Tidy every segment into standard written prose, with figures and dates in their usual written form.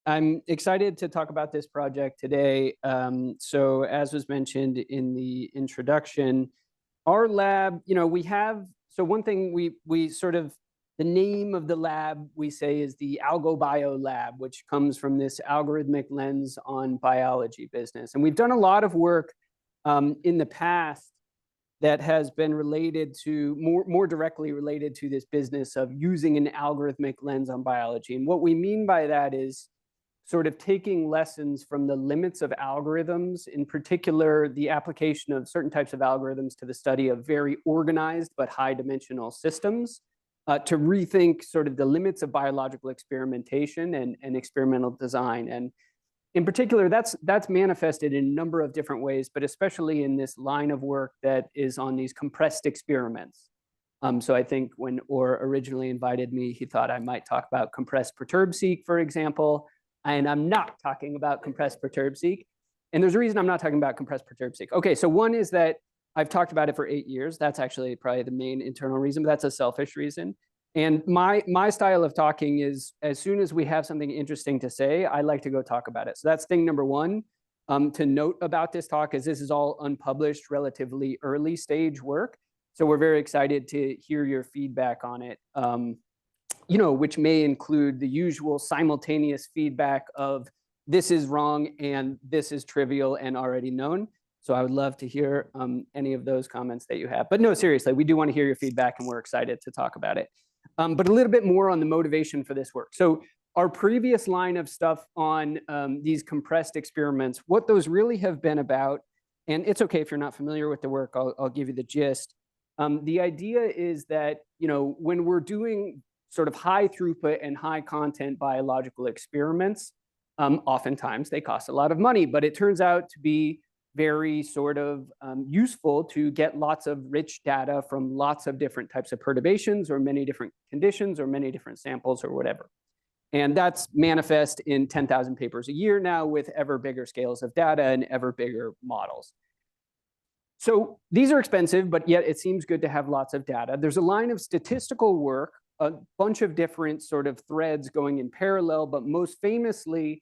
I'm excited to talk about this project today. So as was mentioned in the introduction, our lab, so one thing we sort of, the name of the lab we say is the AlgoBio lab, which comes from this algorithmic lens on biology business. And we've done a lot of work in the past that has been related to, more directly related to this business of using an algorithmic lens on biology. And what we mean by that is sort of taking lessons from the limits of algorithms, in particular, the application of certain types of algorithms to the study of very organized but high-dimensional systems, to rethink sort of the limits of biological experimentation and experimental design. And in particular, that's manifested in a number of different ways, but especially in this line of work that is on these compressed experiments. So I think when Orr originally invited me, he thought I might talk about compressed perturb-seq, for example, and I'm not talking about compressed perturb-seq. And there's a reason I'm not talking about compressed perturb-seq. Okay, so one is that I've talked about it for 8 years. That's actually probably the main internal reason, but that's a selfish reason. And my style of talking is, as soon as we have something interesting to say, I like to go talk about it. So that's thing number one to note about this talk, is this is all unpublished, relatively early stage work. So we're very excited to hear your feedback on it, which may include the usual simultaneous feedback of this is wrong and this is trivial and already known. So I would love to hear any of those comments that you have. But no, seriously, we do want to hear your feedback and we're excited to talk about it. But a little bit more on the motivation for this work. So our previous line of stuff on these compressed experiments, what those really have been about, and it's okay if you're not familiar with the work, I'll give you the gist. The idea is that, when we're doing sort of high throughput and high content biological experiments, oftentimes they cost a lot of money, but it turns out to be very sort of useful to get lots of rich data from lots of different types of perturbations or many different conditions or many different samples or whatever. And that's manifest in 10,000 papers a year now with ever bigger scales of data and ever bigger models. So these are expensive, but yet it seems good to have lots of data. There's a line of statistical work, a bunch of different sort of threads going in parallel, but most famously,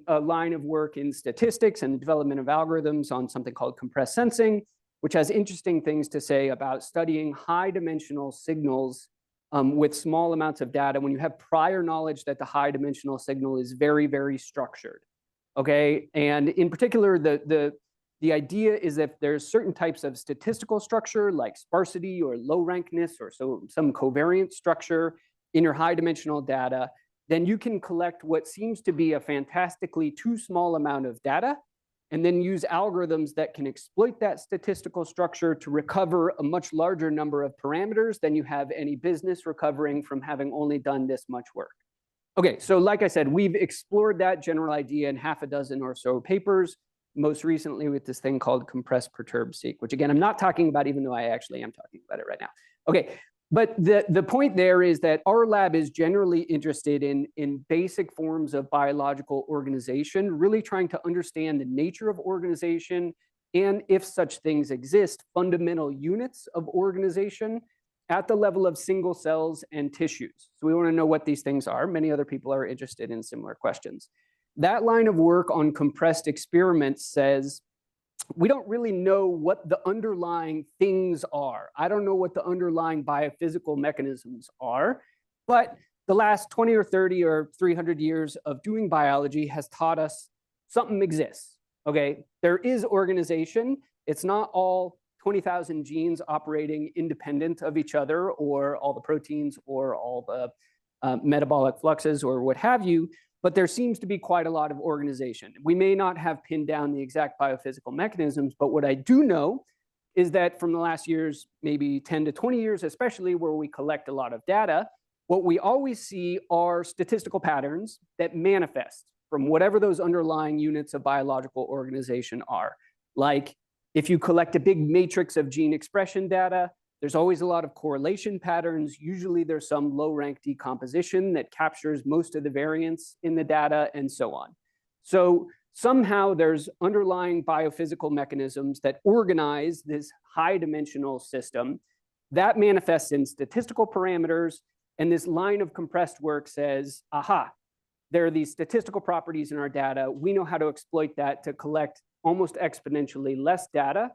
a line of work in statistics and the development of algorithms on something called compressed sensing, which has interesting things to say about studying high-dimensional signals with small amounts of data when you have prior knowledge that the high-dimensional signal is very, very structured, okay? And in particular, the idea is that there's certain types of statistical structure, like sparsity or low rankness or some covariant structure in your high-dimensional data, then you can collect what seems to be a fantastically too small amount of data, and then use algorithms that can exploit that statistical structure to recover a much larger number of parameters than you have any business recovering from having only done this much work. Okay, so like I said, we've explored that general idea in half a dozen or so papers, most recently with this thing called compressed perturb-seq, which again, I'm not talking about, even though I actually am talking about it right now. Okay, but the point there is that our lab is generally interested in basic forms of biological organization, really trying to understand the nature of organization and, if such things exist, fundamental units of organization at the level of single cells and tissues. So we want to know what these things are. Many other people are interested in similar questions. That line of work on compressed experiments says, we don't really know what the underlying things are. I don't know what the underlying biophysical mechanisms are, but the last 20 or 30 or 300 years of doing biology has taught us something exists, okay? There is organization. It's not all 20,000 genes operating independent of each other, or all the proteins, or all the metabolic fluxes, or what have you, but there seems to be quite a lot of organization. We may not have pinned down the exact biophysical mechanisms, but what I do know is that from the last years, maybe 10 to 20 years, especially where we collect a lot of data, what we always see are statistical patterns that manifest from whatever those underlying units of biological organization are. Like if you collect a big matrix of gene expression data, there's always a lot of correlation patterns. Usually there's some low rank decomposition that captures most of the variance in the data and so on. So somehow there's underlying biophysical mechanisms that organize this high dimensional system that manifests in statistical parameters. And this line of compressed work says, aha, there are these statistical properties in our data. We know how to exploit that to collect almost exponentially less data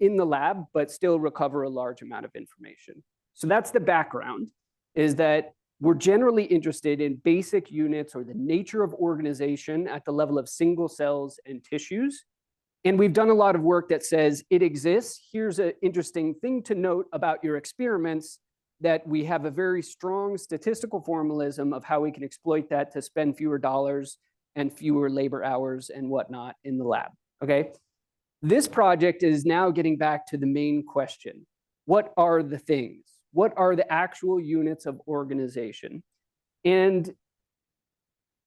in the lab, but still recover a large amount of information. So that's the background, is that we're generally interested in basic units or the nature of organization at the level of single cells and tissues. And we've done a lot of work that says it exists. Here's an interesting thing to note about your experiments, that we have a very strong statistical formalism of how we can exploit that to spend fewer dollars and fewer labor hours and whatnot in the lab, okay? This project is now getting back to the main question. What are the things? What are the actual units of organization? And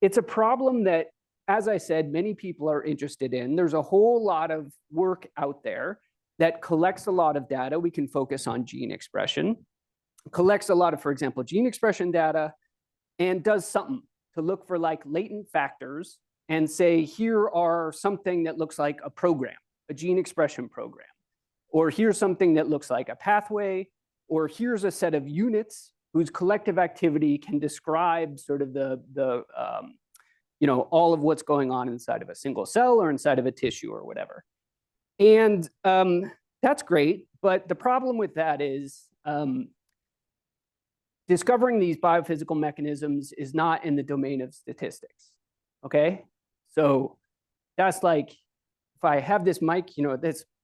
it's a problem that, as I said, many people are interested in. There's a whole lot of work out there that collects a lot of data. We can focus on gene expression, collects a lot of, for example, gene expression data, and does something to look for like latent factors and say, here are something that looks like a program, a gene expression program, or here's something that looks like a pathway, or here's a set of units whose collective activity can describe sort of all of what's going on inside of a single cell or inside of a tissue or whatever. And that's great, but the problem with that is discovering these biophysical mechanisms is not in the domain of statistics, okay? So that's like, if I have this mic,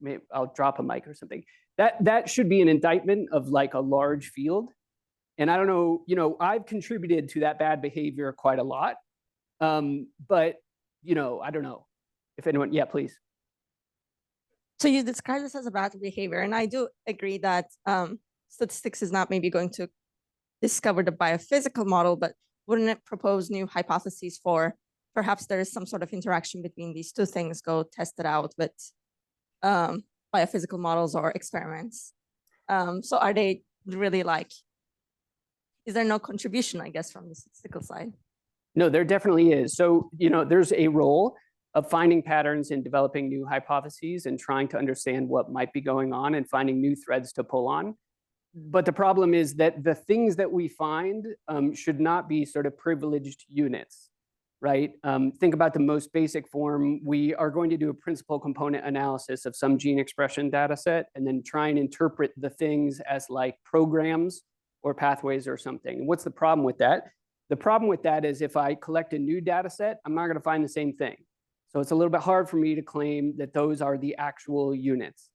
maybe I'll drop a mic or something. That should be an indictment of like a large field. And I don't know, I've contributed to that bad behavior quite a lot. But, I don't know if anyone, yeah, please. So you describe this as a bad behavior. And I do agree that statistics is not maybe going to discover the biophysical model, but wouldn't it propose new hypotheses for perhaps there is some sort of interaction between these two things, go test it out with biophysical models or experiments? So are they really is there no contribution, I guess, from the statistical side? No, there definitely is. So, there's a role of finding patterns in developing new hypotheses and trying to understand what might be going on and finding new threads to pull on. But the problem is that the things that we find should not be sort of privileged units, right? Think about the most basic form. We are going to do a principal component analysis of some gene expression data set and then try and interpret the things as like programs or pathways or something. And what's the problem with that? The problem with that is if I collect a new data set, I'm not going to find the same thing. So it's a little bit hard for me to claim that those are the actual units.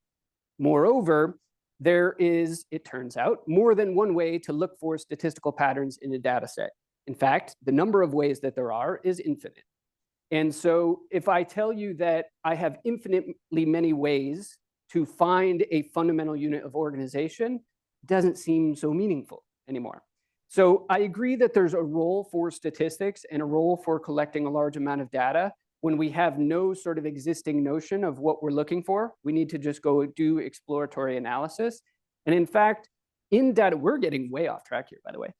Moreover, there is, it turns out, more than one way to look for statistical patterns in a data set. In fact, the number of ways that there are is infinite. And so if I tell you that I have infinitely many ways to find a fundamental unit of organization, it doesn't seem so meaningful anymore. So I agree that there's a role for statistics and a role for collecting a large amount of data when we have no sort of existing notion of what we're looking for. We need to just go do exploratory analysis. And in fact, in data, we're getting way off track here, by the way.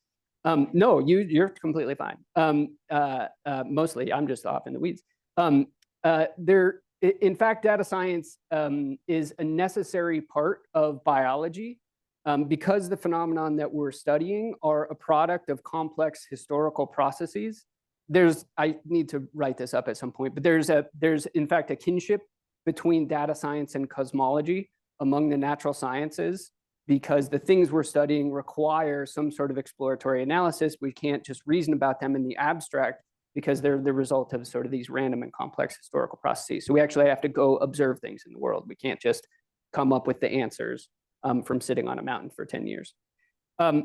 No, you're completely fine. Mostly, I'm just off in the weeds. In fact, data science is a necessary part of biology. Because the phenomenon that we're studying are a product of complex historical processes. I need to write this up at some point, but there's in fact a kinship between data science and cosmology among the natural sciences, because the things we're studying require some sort of exploratory analysis. We can't just reason about them in the abstract because they're the result of sort of these random and complex historical processes. So we actually have to go observe things in the world. We can't just come up with the answers from sitting on a mountain for 10 years.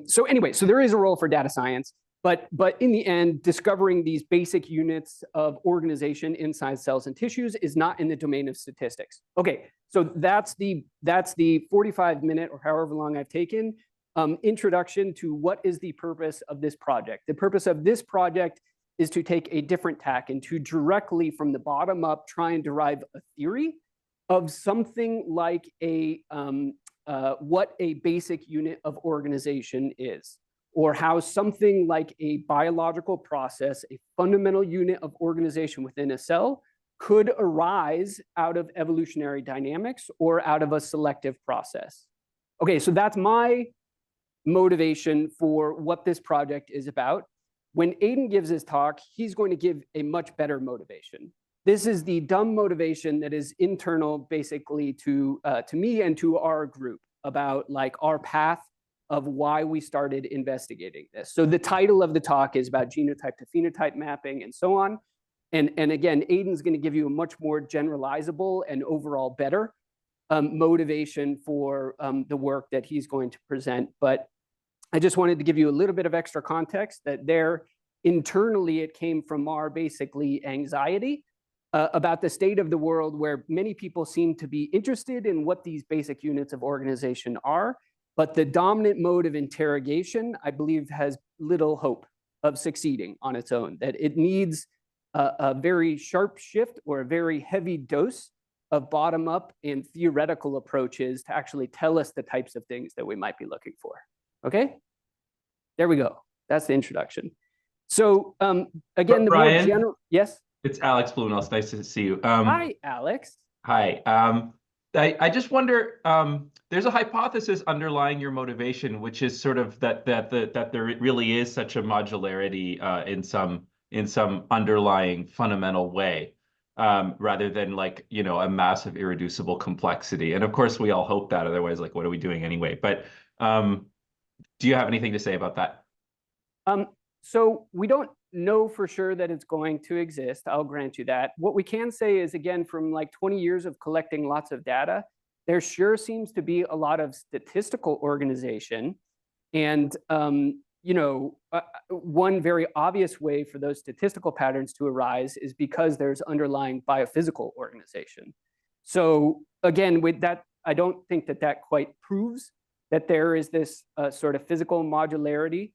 So anyway, so there is a role for data science, but in the end, discovering these basic units of organization inside cells and tissues is not in the domain of statistics. Okay, so that's the 45-minute or however long I've taken introduction to what is the purpose of this project. The purpose of this project is to take a different tack and to directly from the bottom up try and derive a theory of something like what a basic unit of organization is, or how something like a biological process, a fundamental unit of organization within a cell, could arise out of evolutionary dynamics or out of a selective process. Okay, so that's my motivation for what this project is about. when Aedan gives his talk, he's going to give a much better motivation. This is the dumb motivation that is internal basically to me and to our group about like our path of why we started investigating this. So the title of the talk is about genotype to phenotype mapping and so on. And again, Aedan's going to give you a much more generalizable and overall better motivation for the work that he's going to present. But I just wanted to give you a little bit of extra context that there internally it came from our basically anxiety about the state of the world, where many people seem to be interested in what these basic units of organization are. But the dominant mode of interrogation, I believe, has little hope of succeeding on its own, that it needs a very sharp shift or a very heavy dose of bottom-up and theoretical approaches to actually tell us the types of things that we might be looking for. Okay? There we go. That's the introduction. So again, the Brian, more general, yes? It's Alex Blumenels. Nice to see you. Hi, Alex. Hi. I just wonder, there's a hypothesis underlying your motivation, which is sort of that there really is such a modularity in some underlying fundamental way, rather than like, you know, a massive irreducible complexity. And of course, we all hope that. Otherwise, like, what are we doing anyway? But do you have anything to say about that? So we don't know for sure that it's going to exist. I'll grant you that. What we can say is, again, from like 20 years of collecting lots of data, there sure seems to be a lot of statistical organization. And, you know, one very obvious way for those statistical patterns to arise is because there's underlying biophysical organization. So again, with that, I don't think that that quite proves that there is this sort of physical modularity.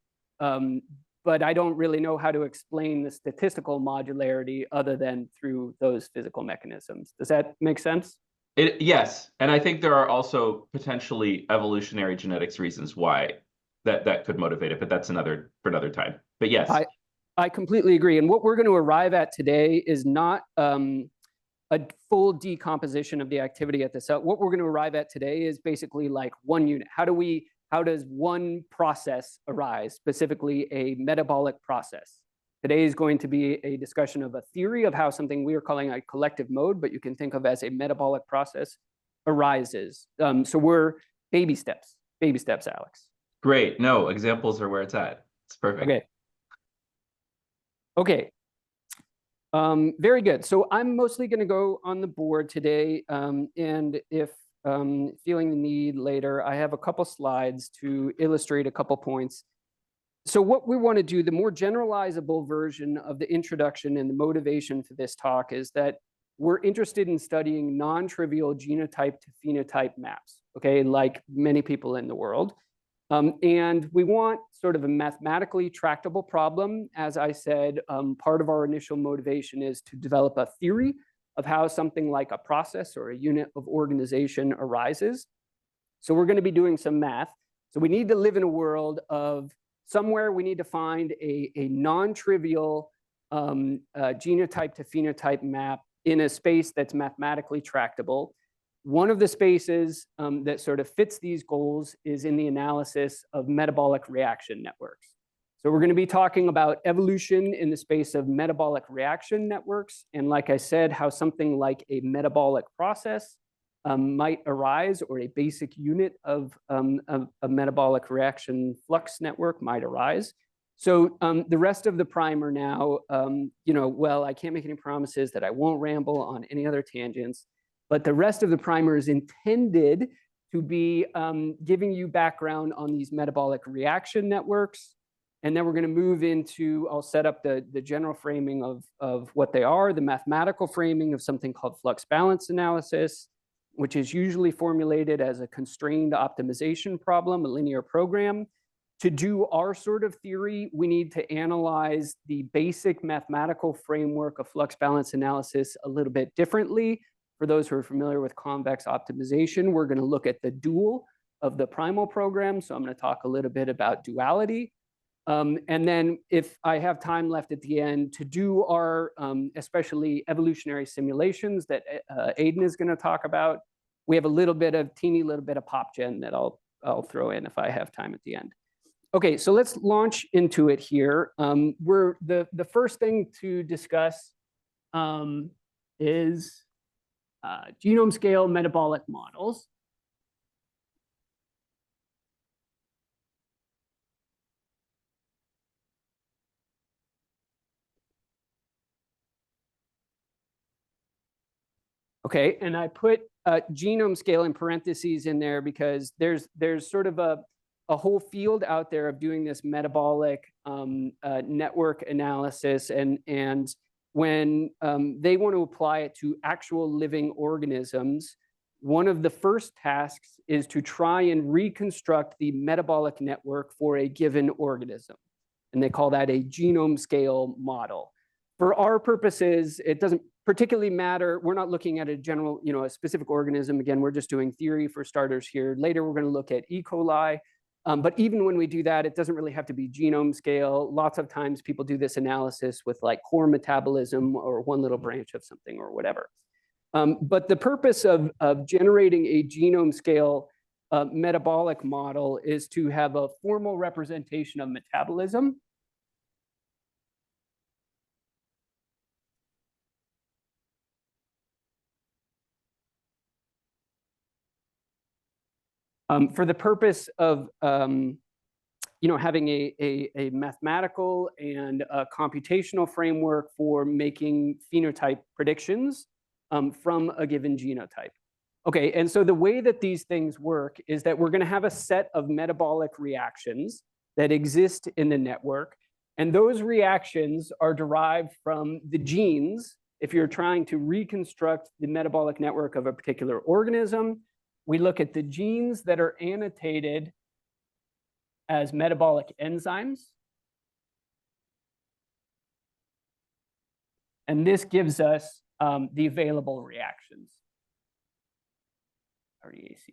But I don't really know how to explain the statistical modularity other than through those physical mechanisms. Does that make sense? Yes, and I think there are also potentially evolutionary genetics reasons why that could motivate it, but that's for another time. But yes. I completely agree. And what we're going to arrive at today is not a full decomposition of the activity at the cell. What we're going to arrive at today is basically like one unit. How does one process arise, specifically a metabolic process? Today is going to be a discussion of a theory of how something we are calling a collective mode, but you can think of as a metabolic process, arises. So we're baby steps, Alex. Great. No, examples are where it's at. It's perfect. Okay. Okay. Very good. So I'm mostly going to go on the board today, and if feeling the need later, I have a couple slides to illustrate a couple points. So what we want to do, the more generalizable version of the introduction and the motivation for this talk is that we're interested in studying non-trivial genotype to phenotype maps, okay, like many people in the world. And we want sort of a mathematically tractable problem. As I said, part of our initial motivation is to develop a theory of how something like a process or a unit of organization arises. So we're going to be doing some math. So we need to live in a world of somewhere we need to find a non-trivial genotype to phenotype map in a space that's mathematically tractable. One of the spaces that sort of fits these goals is in the analysis of metabolic reaction networks. So we're going to be talking about evolution in the space of metabolic reaction networks. And like I said, how something like a metabolic process might arise, or a basic unit of a metabolic reaction flux network might arise. So the rest of the primer now, you know, well, I can't make any promises that I won't ramble on any other tangents, but the rest of the primer is intended to be giving you background on these metabolic reaction networks. And then we're going to move into, I'll set up the general framing of what they are, the mathematical framing of something called flux balance analysis, which is usually formulated as a constrained optimization problem, a linear program. To do our sort of theory, we need to analyze the basic mathematical framework of flux balance analysis a little bit differently. For those who are familiar with convex optimization, we're going to look at the dual of the primal program. So I'm going to talk a little bit about duality. And then if I have time left at the end to do our especially evolutionary simulations that Aedan is going to talk about, we have a teeny little bit of pop gen that I'll throw in if I have time at the end. Okay, so let's launch into it here. We're the first thing to discuss is genome scale metabolic models. Okay, and I put genome scale in parentheses in there because there's sort of a whole field out there of doing this metabolic network analysis, and when they want to apply it to actual living organisms, one of the first tasks is to try and reconstruct the metabolic network for a given organism, and they call that a genome scale model. For our purposes, it doesn't particularly matter. We're not looking at a general, a specific organism. Again, we're just doing theory for starters here. Later, we're going to look at E. coli. But even when we do that, it doesn't really have to be genome scale. Lots of times people do this analysis with like core metabolism or one little branch of something or whatever. But the purpose of generating a genome scale metabolic model is to have a formal representation of metabolism. For the purpose of having a mathematical and a computational framework for making phenotype predictions from a given genotype. Okay, and so the way that these things work is that we're going to have a set of metabolic reactions that exist in the network, and those reactions are derived from the genes. If you're trying to reconstruct the metabolic network of a particular organism, we look at the genes that are annotated as metabolic enzymes. And this gives us the available reactions. REACTIS.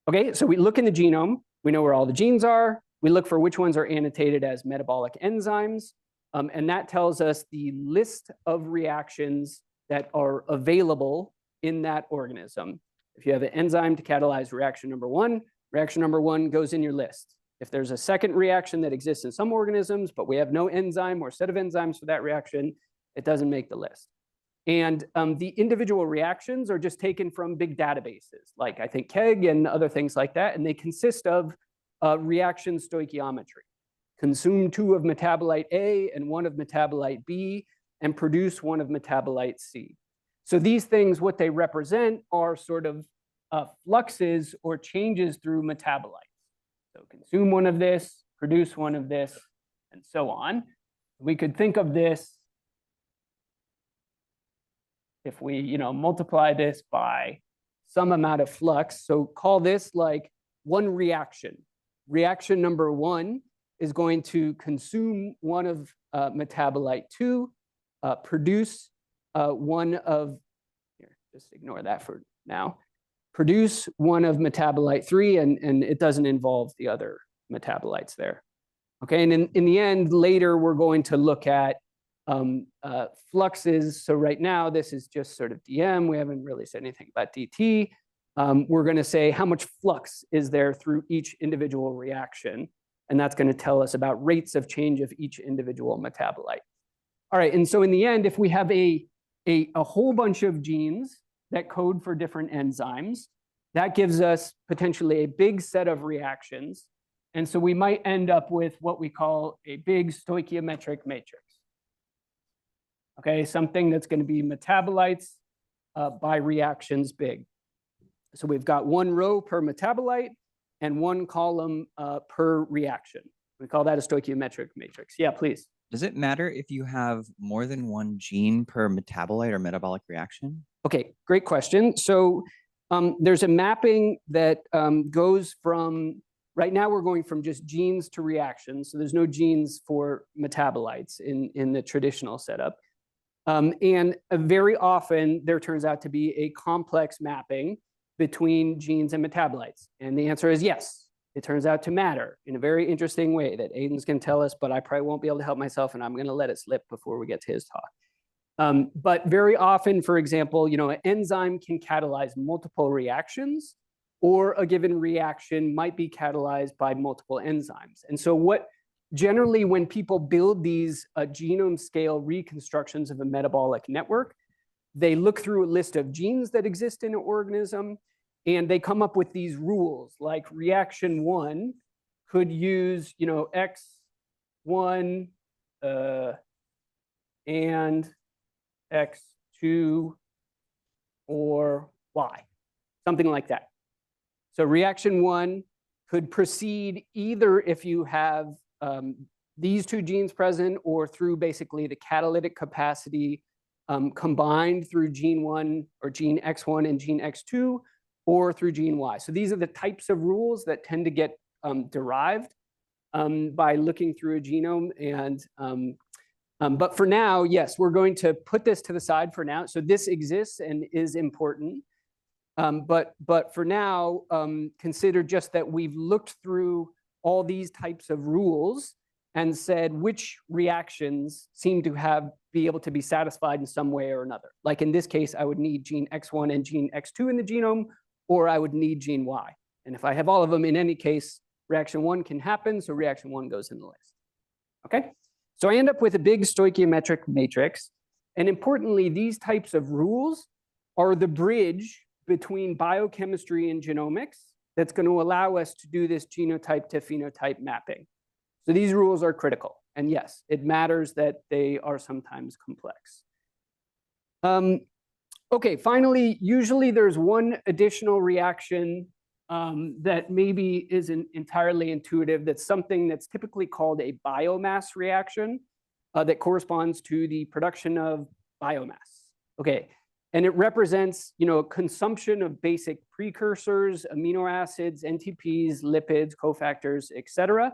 Okay, so we look in the genome. We know where all the genes are. We look for which ones are annotated as metabolic enzymes. And that tells us the list of reactions that are available in that organism. If you have an enzyme to catalyze reaction number one goes in your list. If there's a second reaction that exists in some organisms, but we have no enzyme or set of enzymes for that reaction, it doesn't make the list. And the individual reactions are just taken from big databases, like I think KEGG and other things like that, and they consist of reaction stoichiometry. Consume 2 of metabolite A and 1 of metabolite B, and produce 1 of metabolite C. So these things, what they represent are sort of fluxes or changes through metabolites. So consume 1 of this, produce 1 of this, and so on. We could think of this, if we multiply this by some amount of flux, so call this like one reaction. Reaction number 1 is going to consume 1 of metabolite 2, produce 1 of, here, just ignore that for now, produce 1 of metabolite 3, and it doesn't involve the other metabolites there. Okay, and in the end, later we're going to look at fluxes. So right now, this is just sort of DM. We haven't really said anything about DT. We're going to say how much flux is there through each individual reaction, and that's going to tell us about rates of change of each individual metabolite. All right, and so in the end, if we have a whole bunch of genes that code for different enzymes, that gives us potentially a big set of reactions. And so we might end up with what we call a big stoichiometric matrix. Okay, something that's going to be metabolites by reactions big. So we've got 1 row per metabolite and 1 column per reaction. We call that a stoichiometric matrix. Yeah, please. Does it matter if you have more than 1 gene per metabolite or metabolic reaction? Okay, great question. So there's a mapping that goes from, right now we're going from just genes to reactions. So there's no genes for metabolites in the traditional setup. And very often there turns out to be a complex mapping between genes and metabolites. And the answer is yes. It turns out to matter in a very interesting way that Aedan's going to tell us, but I probably won't be able to help myself, and I'm going to let it slip before we get to his talk. But very often, for example, an enzyme can catalyze multiple reactions, or a given reaction might be catalyzed by multiple enzymes. And so what generally when people build these genome scale reconstructions of a metabolic network, they look through a list of genes that exist in an organism, and they come up with these rules, like reaction 1 could use, X1 and X2 or Y, something like that. So reaction 1 could proceed either if you have these two genes present, or through basically the catalytic capacity combined through gene 1 or gene X1 and gene X2, or through gene Y. So these are the types of rules that tend to get derived by looking through a genome. And but for now, yes, we're going to put this to the side for now. So this exists and is important. But for now, consider just that we've looked through all these types of rules and said which reactions seem to be able to be satisfied in some way or another. Like in this case, I would need gene X1 and gene X2 in the genome, or I would need gene Y. And if I have all of them, in any case, reaction 1 can happen, so reaction 1 goes in the list. Okay, so I end up with a big stoichiometric matrix. And importantly, these types of rules are the bridge between biochemistry and genomics that's going to allow us to do this genotype to phenotype mapping. So these rules are critical. And yes, it matters that they are sometimes complex. Okay, finally, usually there's one additional reaction that maybe isn't entirely intuitive. That's something that's typically called a biomass reaction that corresponds to the production of biomass. Okay, and it represents, consumption of basic precursors, amino acids, NTPs, lipids, cofactors, et cetera,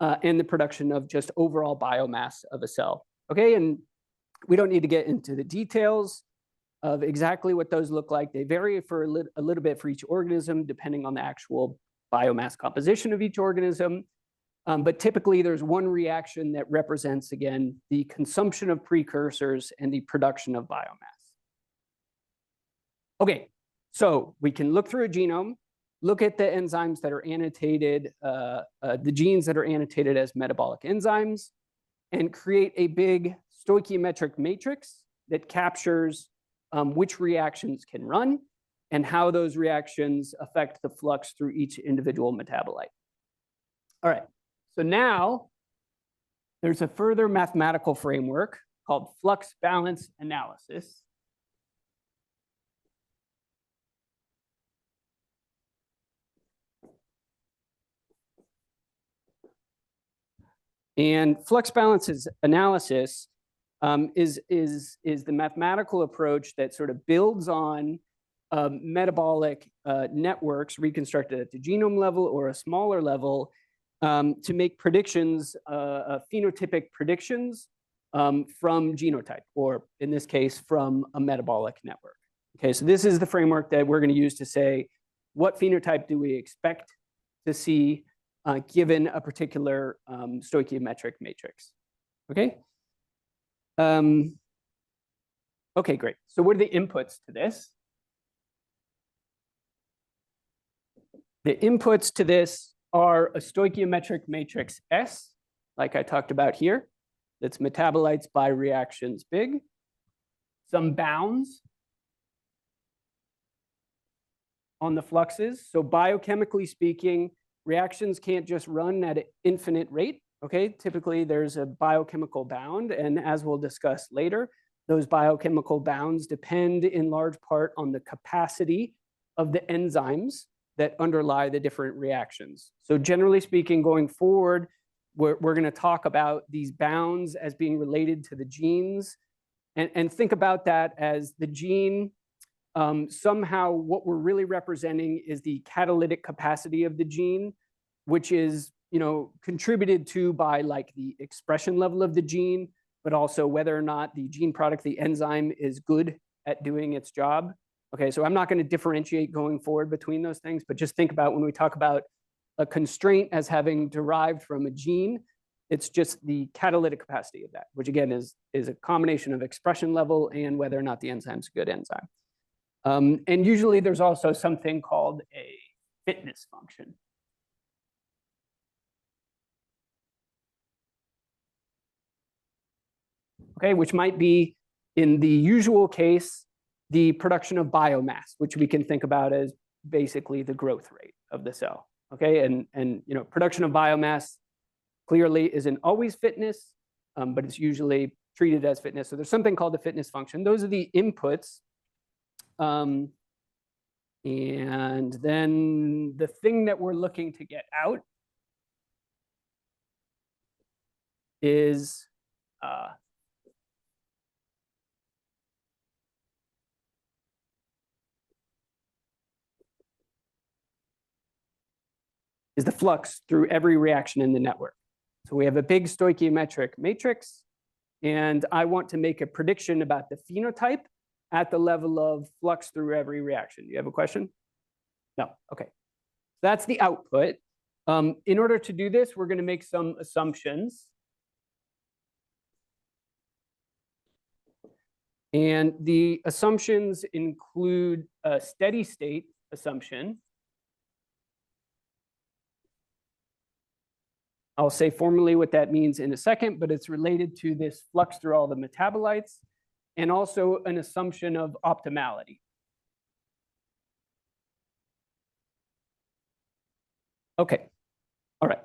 and the production of just overall biomass of a cell. Okay, and we don't need to get into the details of exactly what those look like. They vary for a little bit for each organism, depending on the actual biomass composition of each organism. But typically, there's one reaction that represents, again, the consumption of precursors and the production of biomass. Okay, so we can look through a genome, look at the enzymes that are annotated, the genes that are annotated as metabolic enzymes, and create a big stoichiometric matrix that captures which reactions can run and how those reactions affect the flux through each individual metabolite. All right, so now there's a further mathematical framework called Flux Balance Analysis. And flux balance analysis is the mathematical approach that sort of builds on metabolic networks reconstructed at the genome level or a smaller level to make predictions, phenotypic predictions from genotype, or in this case, from a metabolic network. Okay, so this is the framework that we're going to use to say, what phenotype do we expect to see given a particular stoichiometric matrix? Okay. Okay, great. So what are the inputs to this? The inputs to this are a stoichiometric matrix S, like I talked about here, that's metabolites by reactions big, some bounds on the fluxes. So biochemically speaking, reactions can't just run at an infinite rate. Okay, typically there's a biochemical bound, and as we'll discuss later, those biochemical bounds depend in large part on the capacity of the enzymes that underlie the different reactions. So generally speaking, going forward, we're going to talk about these bounds as being related to the genes, and think about that as the gene, somehow what we're really representing is the catalytic capacity of the gene, which is contributed to by like the expression level of the gene, but also whether or not the gene product, the enzyme, is good at doing its job. Okay, so I'm not going to differentiate going forward between those things, but just think about when we talk about a constraint as having derived from a gene, it's just the catalytic capacity of that, which again is a combination of expression level and whether or not the enzyme's a good enzyme. And usually there's also something called a fitness function. Okay, which might be, in the usual case, the production of biomass, which we can think about as basically the growth rate of the cell. Okay, and you know, production of biomass clearly isn't always fitness, but it's usually treated as fitness. So there's something called the fitness function. Those are the inputs. And then the thing that we're looking to get out is the flux through every reaction in the network. So we have a big stoichiometric matrix, and I want to make a prediction about the phenotype at the level of flux through every reaction. Do you have a question? No, okay. That's the output. In order to do this, we're going to make some assumptions. And the assumptions include a steady state assumption. I'll say formally what that means in a second, but it's related to this flux through all the metabolites, and also an assumption of optimality. Okay, all right.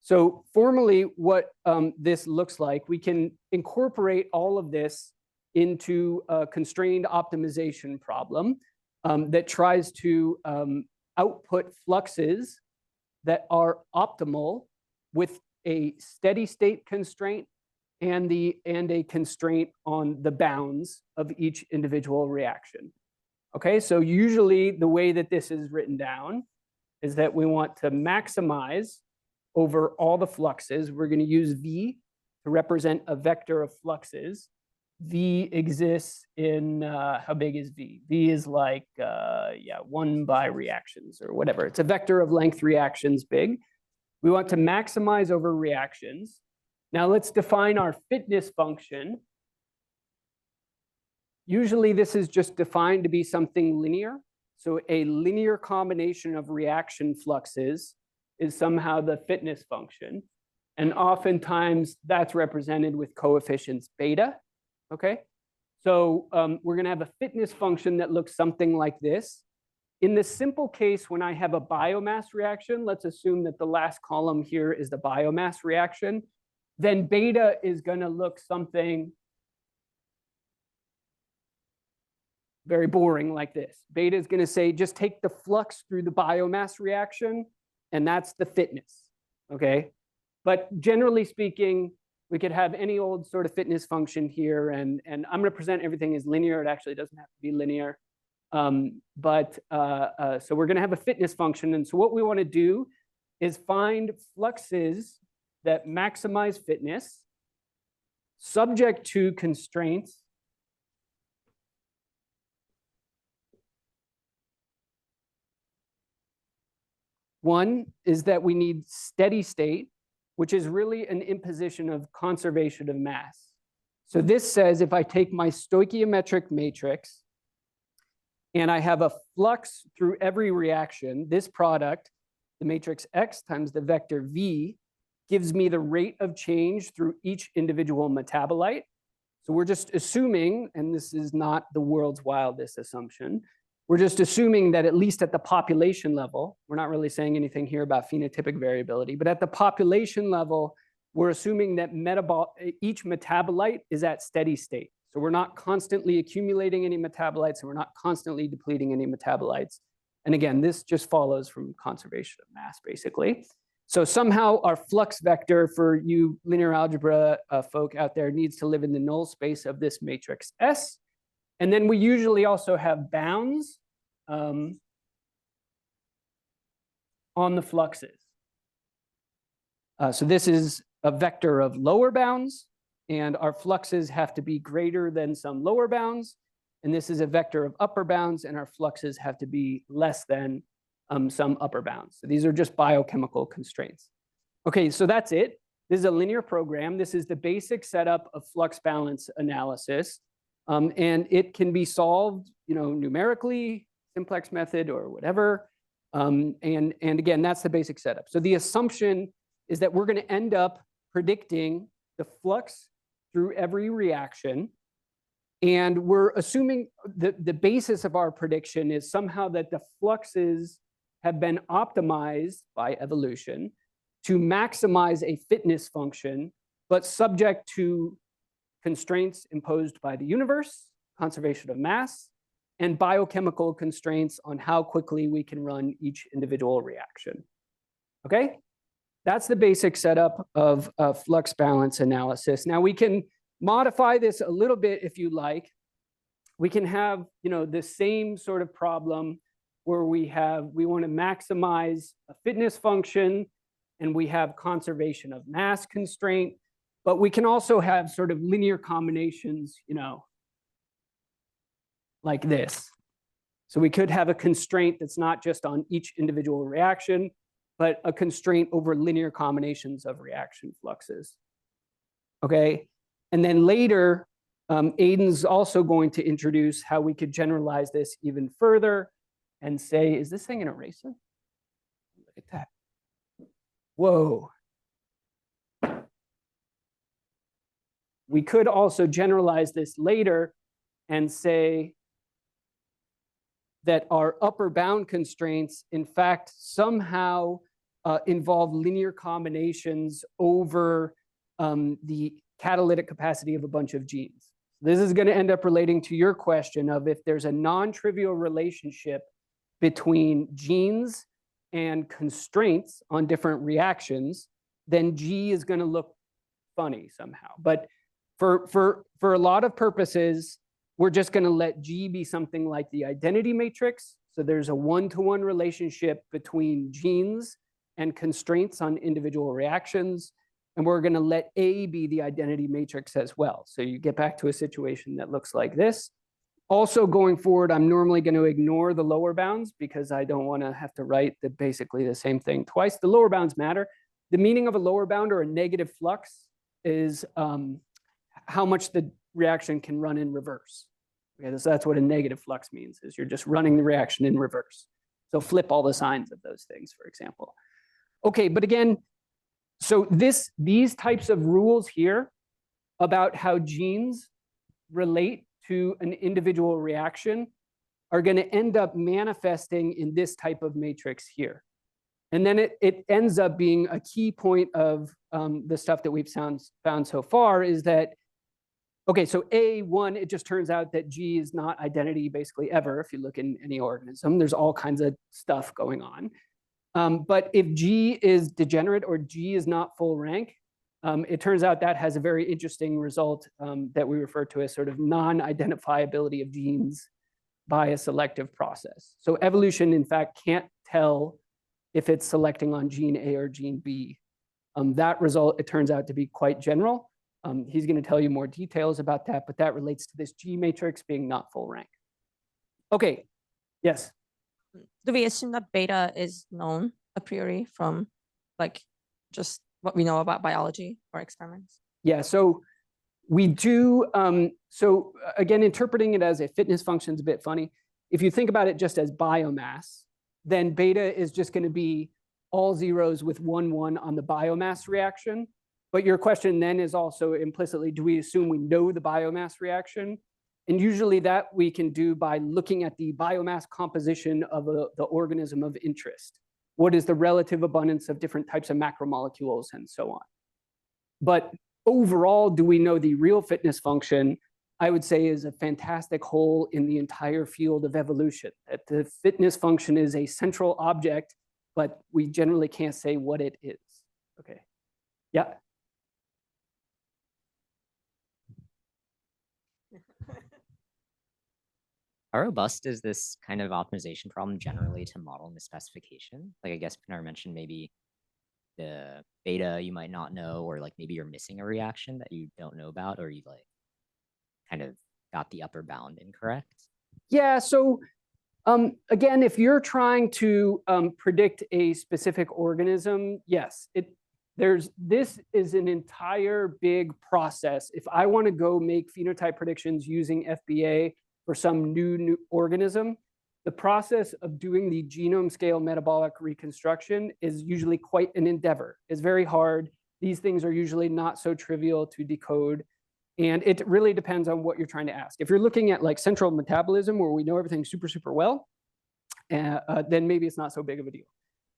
So formally, what this looks like, we can incorporate all of this into a constrained optimization problem that tries to output fluxes that are optimal with a steady state constraint and a constraint on the bounds of each individual reaction. Okay, so usually the way that this is written down is that we want to maximize over all the fluxes. We're going to use V to represent a vector of fluxes. V exists in, how big is V? V is like, 1 by reactions or whatever. It's a vector of length reactions big. We want to maximize over reactions. Now let's define our fitness function. Usually this is just defined to be something linear. So a linear combination of reaction fluxes is somehow the fitness function. And oftentimes that's represented with coefficients beta. Okay, so we're going to have a fitness function that looks something like this. In the simple case, when I have a biomass reaction, let's assume that the last column here is the biomass reaction, then beta is going to look something very boring like this. Beta is going to say, just take the flux through the biomass reaction, and that's the fitness, okay? But generally speaking, we could have any old sort of fitness function here, and I'm going to present everything as linear. It actually doesn't have to be linear. So we're going to have a fitness function. And so what we want to do is find fluxes that maximize fitness subject to constraints one is that we need steady state, which is really an imposition of conservation of mass. So this says if I take my stoichiometric matrix and I have a flux through every reaction, this product, the matrix X times the vector V, gives me the rate of change through each individual metabolite. So we're just assuming, and this is not the world's wildest assumption, we're just assuming that at least at the population level, we're not really saying anything here about phenotypic variability, but at the population level, we're assuming that each metabolite is at steady state. So we're not constantly accumulating any metabolites, and we're not constantly depleting any metabolites. And again, this just follows from conservation of mass, basically. So somehow our flux vector for you linear algebra folk out there needs to live in the null space of this matrix S. And then we usually also have bounds on the fluxes. So this is a vector of lower bounds, and our fluxes have to be greater than some lower bounds. And this is a vector of upper bounds, and our fluxes have to be less than some upper bounds. So these are just biochemical constraints. Okay, so that's it. This is a linear program. This is the basic setup of flux balance analysis. And it can be solved, numerically, simplex method or whatever. And again, that's the basic setup. So the assumption is that we're going to end up predicting the flux through every reaction. And we're assuming the basis of our prediction is somehow that the fluxes have been optimized by evolution to maximize a fitness function, but subject to constraints imposed by the universe, conservation of mass, and biochemical constraints on how quickly we can run each individual reaction. Okay? That's the basic setup of flux balance analysis. Now we can modify this a little bit if you like. We can have, the same sort of problem where we want to maximize a fitness function and we have conservation of mass constraint, but we can also have sort of linear combinations, like this. So we could have a constraint that's not just on each individual reaction, but a constraint over linear combinations of reaction fluxes. Okay, and then later, Aedan's also going to introduce how we could generalize this even further and say, is this thing an eraser? Look at that. Whoa. We could also generalize this later and say that our upper bound constraints, in fact, somehow involve linear combinations over the catalytic capacity of a bunch of genes. This is going to end up relating to your question of if there's a non-trivial relationship between genes and constraints on different reactions, then G is going to look funny somehow. But for a lot of purposes, we're just going to let G be something like the identity matrix. So there's a one-to-one relationship between genes and constraints on individual reactions. And we're going to let A be the identity matrix as well. So you get back to a situation that looks like this. Also going forward, I'm normally going to ignore the lower bounds because I don't want to have to write basically the same thing twice. The lower bounds matter. The meaning of a lower bound or a negative flux is how much the reaction can run in reverse. Okay, so that's what a negative flux means, is you're just running the reaction in reverse. So flip all the signs of those things, for example. Okay, but again, so these types of rules here about how genes relate to an individual reaction are going to end up manifesting in this type of matrix here. And then it ends up being a key point of the stuff that we've found so far is that, okay, so A1, it just turns out that G is not identity basically ever. If you look in any organism, there's all kinds of stuff going on. But if G is degenerate or G is not full rank, it turns out that has a very interesting result that we refer to as sort of non-identifiability of genes by a selective process. So evolution, in fact, can't tell if it's selecting on gene A or gene B. That result, it turns out to be quite general. He's going to tell you more details about that, but that relates to this G matrix being not full rank. Okay, yes? Do we assume that beta is known a priori from like just what we know about biology or experiments? Yeah, so we do, so again, interpreting it as a fitness function is a bit funny. If you think about it just as biomass, then beta is just going to be all zeros with 1, 1 on the biomass reaction. But your question then is also implicitly, do we assume we know the biomass reaction? And usually that we can do by looking at the biomass composition of the organism of interest. What is the relative abundance of different types of macromolecules and so on. But overall, do we know the real fitness function? I would say is a fantastic hole in the entire field of evolution. That the fitness function is a central object, but we generally can't say what it is. Okay, yeah. How robust is this kind of optimization problem generally to model misspecification? Like I guess Pinar mentioned maybe the beta you might not know, or like maybe you're missing a reaction that you don't know about, or you like kind of got the upper bound incorrect. Yeah, so again, if you're trying to predict a specific organism, yes, this is an entire big process. If I want to go make phenotype predictions using FBA for some new organism, the process of doing the genome scale metabolic reconstruction is usually quite an endeavor. It's very hard. These things are usually not so trivial to decode. And it really depends on what you're trying to ask. If you're looking at like central metabolism, where we know everything super, super well, then maybe it's not so big of a deal.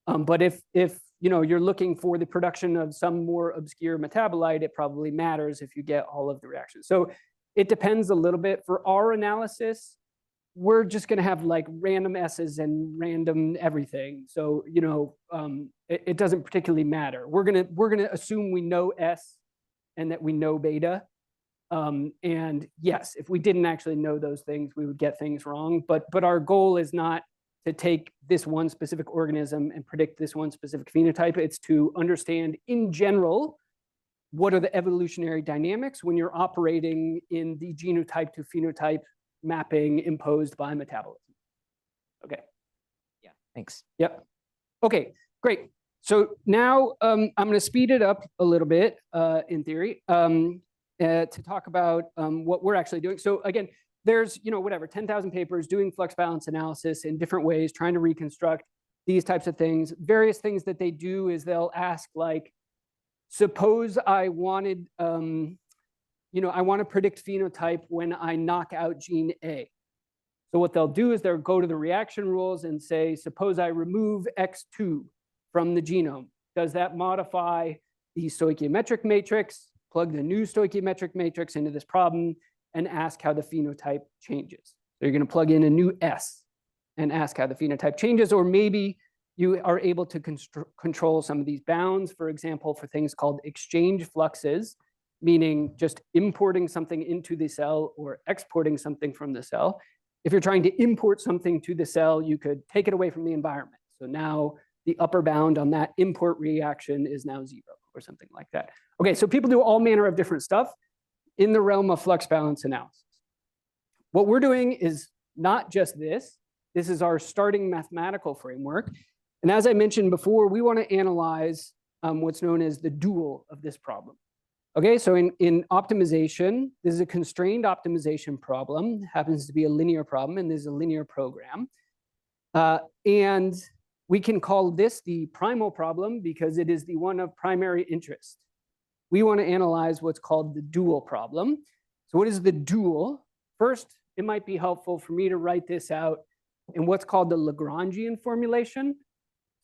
But if you're looking for the production of some more obscure metabolite, it probably matters if you get all of the reactions. So it depends a little bit. For our analysis, we're just going to have like random S's and random everything. So it doesn't particularly matter. We're gonna assume we know S and that we know beta. And yes, if we didn't actually know those things, we would get things wrong. But our goal is not to take this one specific organism and predict this one specific phenotype. It's to understand in general, what are the evolutionary dynamics when you're operating in the genotype to phenotype mapping imposed by metabolism. Okay. Yeah, thanks. Yep. Okay, great. So now I'm going to speed it up a little bit in theory to talk about what we're actually doing. So again, there's, 10,000 papers doing flux balance analysis in different ways, trying to reconstruct these types of things. Various things that they do is they'll ask, like, suppose I wanted, I want to predict phenotype when I knock out gene A. So what they'll do is they'll go to the reaction rules and say, suppose I remove X2 from the genome. Does that modify the stoichiometric matrix? Plug the new stoichiometric matrix into this problem and ask how the phenotype changes. So you're going to plug in a new S and ask how the phenotype changes, or maybe you are able to control some of these bounds, for example, for things called exchange fluxes, meaning just importing something into the cell or exporting something from the cell. If you're trying to import something to the cell, you could take it away from the environment. So now the upper bound on that import reaction is now 0 or something like that. Okay, so people do all manner of different stuff in the realm of flux balance analysis. What we're doing is not just this. This is our starting mathematical framework. And as I mentioned before, we want to analyze what's known as the dual of this problem. Okay, so in optimization, this is a constrained optimization problem, happens to be a linear problem, and this is a linear program. And we can call this the primal problem because it is the one of primary interest. We want to analyze what's called the dual problem. So what is the dual? First, it might be helpful for me to write this out in what's called the Lagrangian formulation.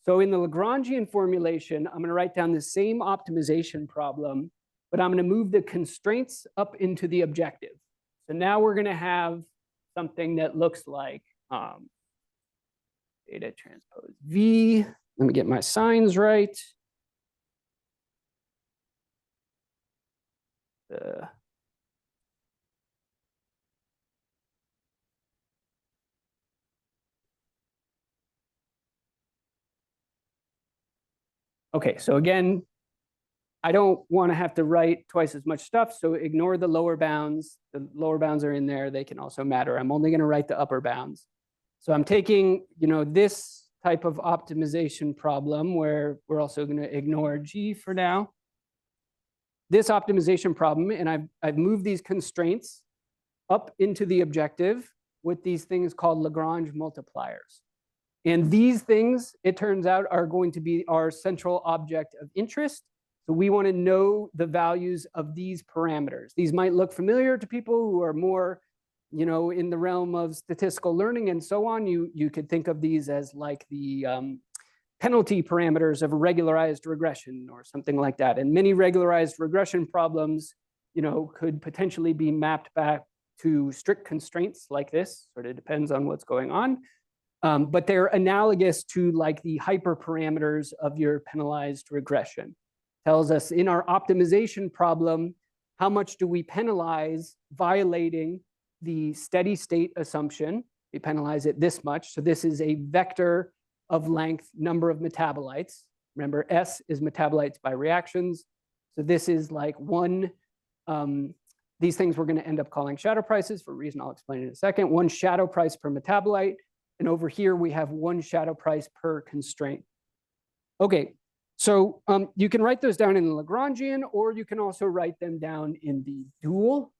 So in the Lagrangian formulation, I'm going to write down the same optimization problem, but I'm going to move the constraints up into the objective. So now we're going to have something that looks like theta transpose V. Let me get my signs right. Okay, so again, I don't want to have to write twice as much stuff, so ignore the lower bounds. The lower bounds are in there. They can also matter. I'm only going to write the upper bounds. So I'm taking, this type of optimization problem where we're also going to ignore G for now. This optimization problem, and I've moved these constraints up into the objective with these things called Lagrange multipliers. And these things, it turns out, are going to be our central object of interest. So we want to know the values of these parameters. These might look familiar to people who are more, in the realm of statistical learning and so on. You could think of these as like the penalty parameters of a regularized regression or something like that. And many regularized regression problems, could potentially be mapped back to strict constraints like this. Sort of depends on what's going on. But they're analogous to like the hyperparameters of your penalized regression. Tells us in our optimization problem, how much do we penalize violating the steady state assumption? We penalize it this much. So this is a vector of length number of metabolites. Remember, S is metabolites by reactions. So this is like one, these things we're going to end up calling shadow prices for a reason I'll explain in a second. One shadow price per metabolite. And over here, we have one shadow price per constraint. Okay, so you can write those down in the Lagrangian, or you can also write them down in the dual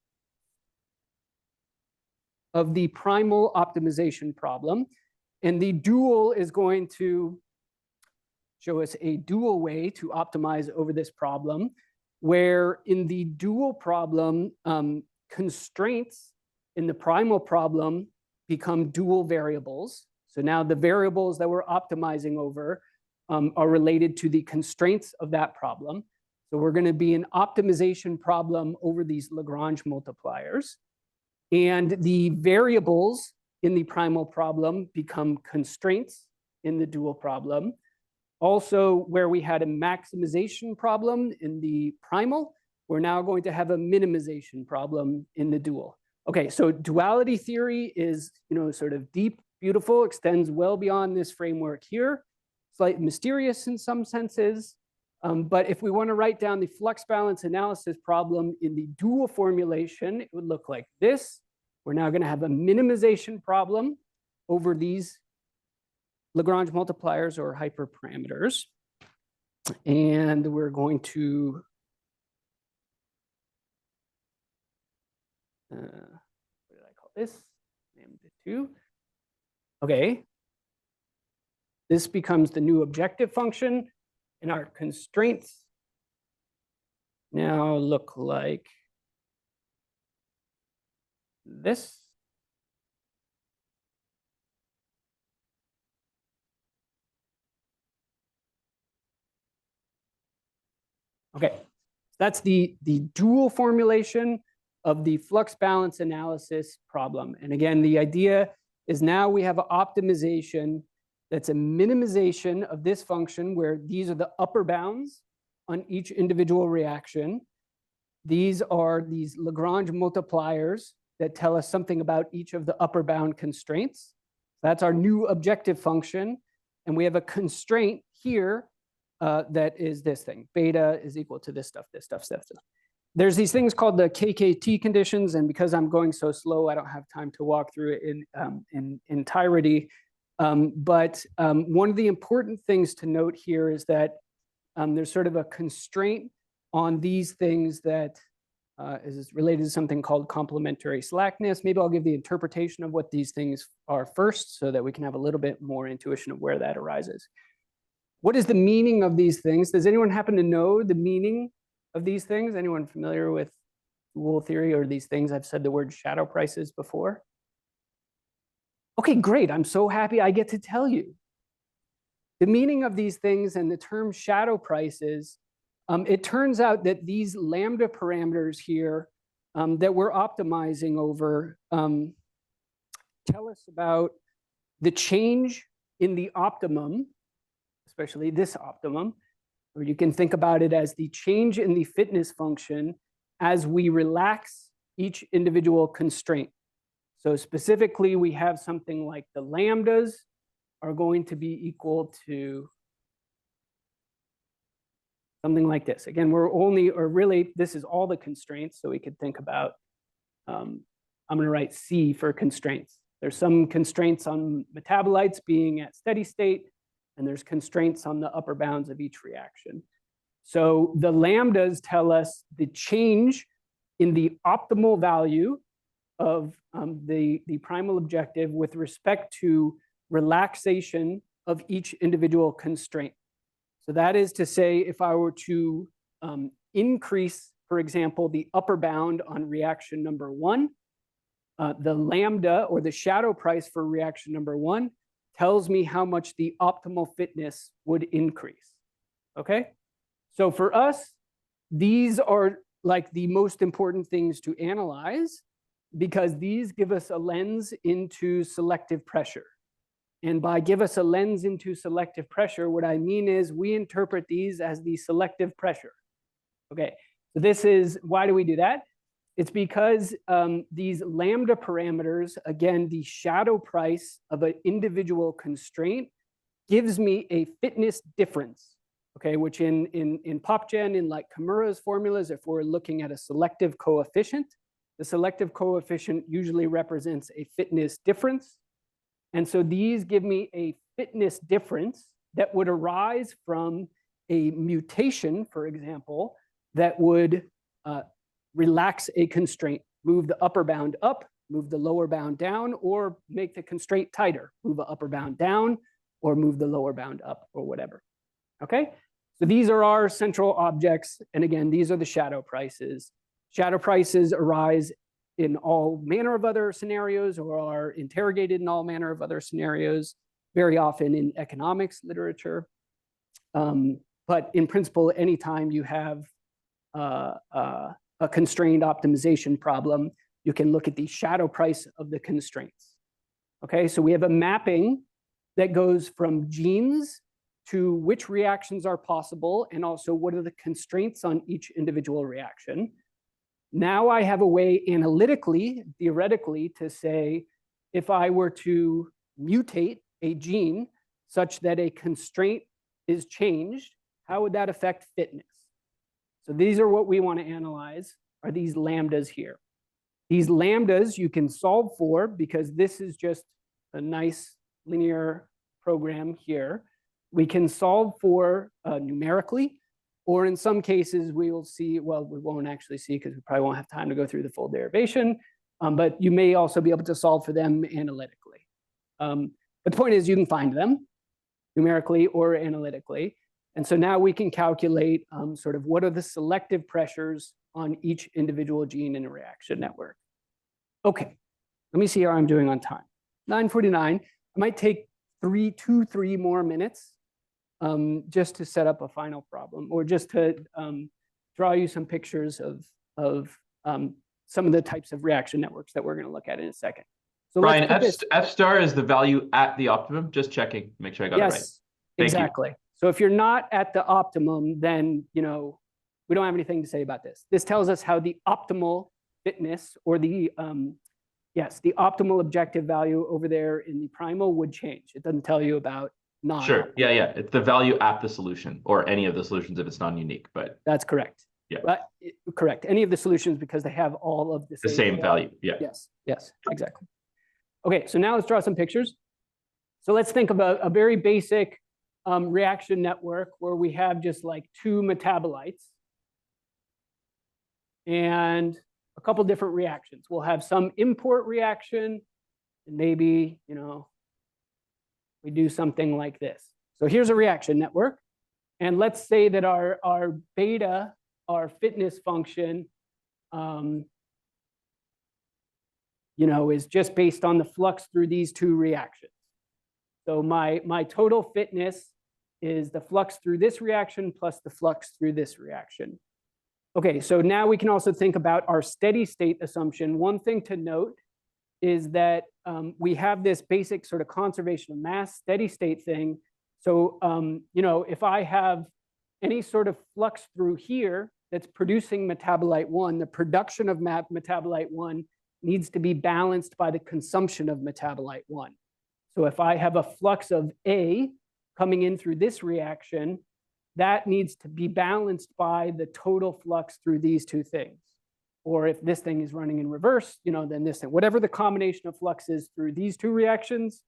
of the primal optimization problem. And the dual is going to show us a dual way to optimize over this problem, where in the dual problem, constraints in the primal problem become dual variables. So now the variables that we're optimizing over are related to the constraints of that problem. So we're going to be an optimization problem over these Lagrange multipliers. And the variables in the primal problem become constraints in the dual problem. Also, where we had a maximization problem in the primal, we're now going to have a minimization problem in the dual. Okay, so duality theory is, sort of deep, beautiful, extends well beyond this framework here, slightly mysterious in some senses. But if we want to write down the flux balance analysis problem in the dual formulation, it would look like this. We're now going to have a minimization problem over these Lagrange multipliers or hyperparameters. And we're going to what did I call this? Name the 2. Okay. This becomes the new objective function, and our constraints now look like this. Okay, that's the dual formulation of the flux balance analysis problem. And again, the idea is now we have an optimization that's a minimization of this function where these are the upper bounds on each individual reaction. These are these Lagrange multipliers that tell us something about each of the upper bound constraints. That's our new objective function. And we have a constraint here that is this thing. Beta is equal to this stuff, this stuff, this stuff. There's these things called the KKT conditions. And because I'm going so slow, I don't have time to walk through it in entirety. But one of the important things to note here is that there's sort of a constraint on these things that is related to something called complementary slackness. Maybe I'll give the interpretation of what these things are first so that we can have a little bit more intuition of where that arises. What is the meaning of these things? Does anyone happen to know the meaning of these things? Anyone familiar with dual theory or these things? I've said the word shadow prices before. Okay, great. I'm so happy I get to tell you. The meaning of these things and the term shadow prices, it turns out that these lambda parameters here that we're optimizing over tell us about the change in the optimum, especially this optimum, or you can think about it as the change in the fitness function as we relax each individual constraint. So specifically, we have something like the lambdas are going to be equal to something like this. Again, we're only, or really, this is all the constraints. So we could think about, I'm going to write C for constraints. There's some constraints on metabolites being at steady state, and there's constraints on the upper bounds of each reaction. So the lambdas tell us the change in the optimal value of the primal objective with respect to relaxation of each individual constraint. So that is to say, if I were to increase, for example, the upper bound on reaction number 1, the lambda or the shadow price for reaction number 1 tells me how much the optimal fitness would increase. Okay? So for us, these are like the most important things to analyze because these give us a lens into selective pressure. And by give us a lens into selective pressure, what I mean is we interpret these as the selective pressure. Okay, so this is, why do we do that? It's because these lambda parameters, again, the shadow price of an individual constraint gives me a fitness difference, okay, which in PopGen, in like Kimura's formulas, if we're looking at a selective coefficient, the selective coefficient usually represents a fitness difference. And so these give me a fitness difference that would arise from a mutation, for example, that would relax a constraint, move the upper bound up, move the lower bound down, or make the constraint tighter, move the upper bound down, or move the lower bound up, or whatever. Okay, so these are our central objects. And again, these are the shadow prices. Shadow prices arise in all manner of other scenarios, or are interrogated in all manner of other scenarios, very often in economics literature. But in principle, anytime you have a constrained optimization problem, you can look at the shadow price of the constraints. Okay, so we have a mapping that goes from genes to which reactions are possible, and also what are the constraints on each individual reaction. Now I have a way analytically, theoretically, to say, if I were to mutate a gene such that a constraint is changed, how would that affect fitness? So these are what we want to analyze, are these lambdas here. These lambdas you can solve for, because this is just a nice linear program here. We can solve for numerically, or in some cases we will see, well, we won't actually see because we probably won't have time to go through the full derivation, but you may also be able to solve for them analytically. But the point is you can find them numerically or analytically. And so now we can calculate sort of what are the selective pressures on each individual gene in a reaction network. Okay, let me see how I'm doing on time. 9:49. I might take 3 more minutes just to set up a final problem, or just to draw you some pictures of some of the types of reaction networks that we're going to look at in a second. So Brian, F star is the value at the optimum. Just checking, make sure I got it right. Yes, exactly. So if you're not at the optimum, then we don't have anything to say about this. This tells us how the optimal fitness, or the the optimal objective value over there in the primal would change. It doesn't tell you about non. Sure. Yeah. It's the value at the solution, or any of the solutions if it's non-unique. But that's correct. Yeah. But, correct. Any of the solutions, because they have all of the same value. Yeah. Yes, exactly. Okay, so now let's draw some pictures. So let's think about a very basic reaction network where we have just like 2 metabolites and a couple different reactions. We'll have some import reaction, and maybe, we do something like this. So here's a reaction network. And let's say that our beta, our fitness function, is just based on the flux through these 2 reactions. So my total fitness is the flux through this reaction plus the flux through this reaction. Okay, so now we can also think about our steady state assumption. One thing to note is that we have this basic sort of conservation of mass steady state thing. So, if I have any sort of flux through here that's producing metabolite 1, the production of metabolite 1 needs to be balanced by the consumption of metabolite 1. So if I have a flux of A coming in through this reaction, that needs to be balanced by the total flux through these 2 things. Or if this thing is running in reverse, then this thing, whatever the combination of flux is through these 2 reactions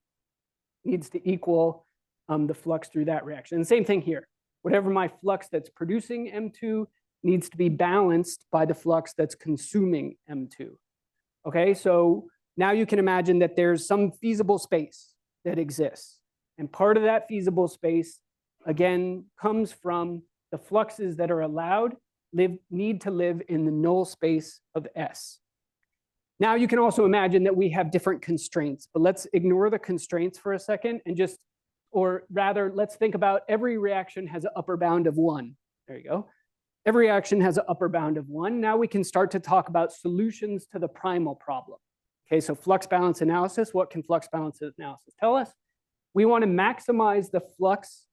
needs to equal the flux through that reaction. And same thing here. Whatever my flux that's producing M2 needs to be balanced by the flux that's consuming M2. Okay, so now you can imagine that there's some feasible space that exists. And part of that feasible space, again, comes from the fluxes that are allowed need to live in the null space of S. Now you can also imagine that we have different constraints, but let's ignore the constraints for a second and or rather, let's think about every reaction has an upper bound of 1. There you go. Every reaction has an upper bound of 1. Now we can start to talk about solutions to the primal problem. Okay, so flux balance analysis. What can flux balance analysis tell us? We want to maximize the flux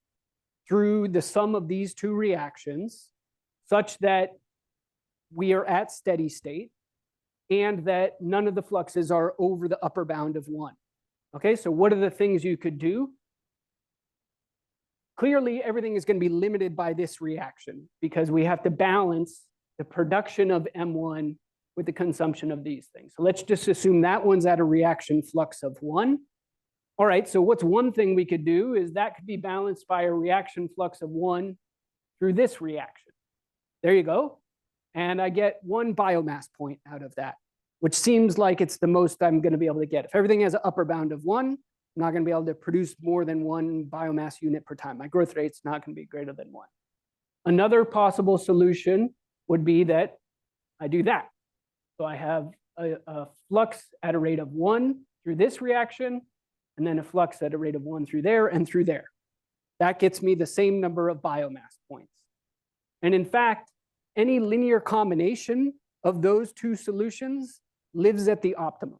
through the sum of these 2 reactions such that we are at steady state and that none of the fluxes are over the upper bound of 1. Okay, so what are the things you could do? Clearly, everything is going to be limited by this reaction because we have to balance the production of M1 with the consumption of these things. So let's just assume that one's at a reaction flux of 1. All right, so what's one thing we could do is that could be balanced by a reaction flux of 1 through this reaction. There you go. And I get 1 biomass point out of that. which seems like it's the most I'm going to be able to get. If everything has an upper bound of 1, I'm not going to be able to produce more than 1 biomass unit per time. My growth rate's not going to be greater than 1. Another possible solution would be that I do that. So I have a flux at a rate of 1 through this reaction, and then a flux at a rate of 1 through there and through there. That gets me the same number of biomass points. And in fact, any linear combination of those two solutions lives at the optimum.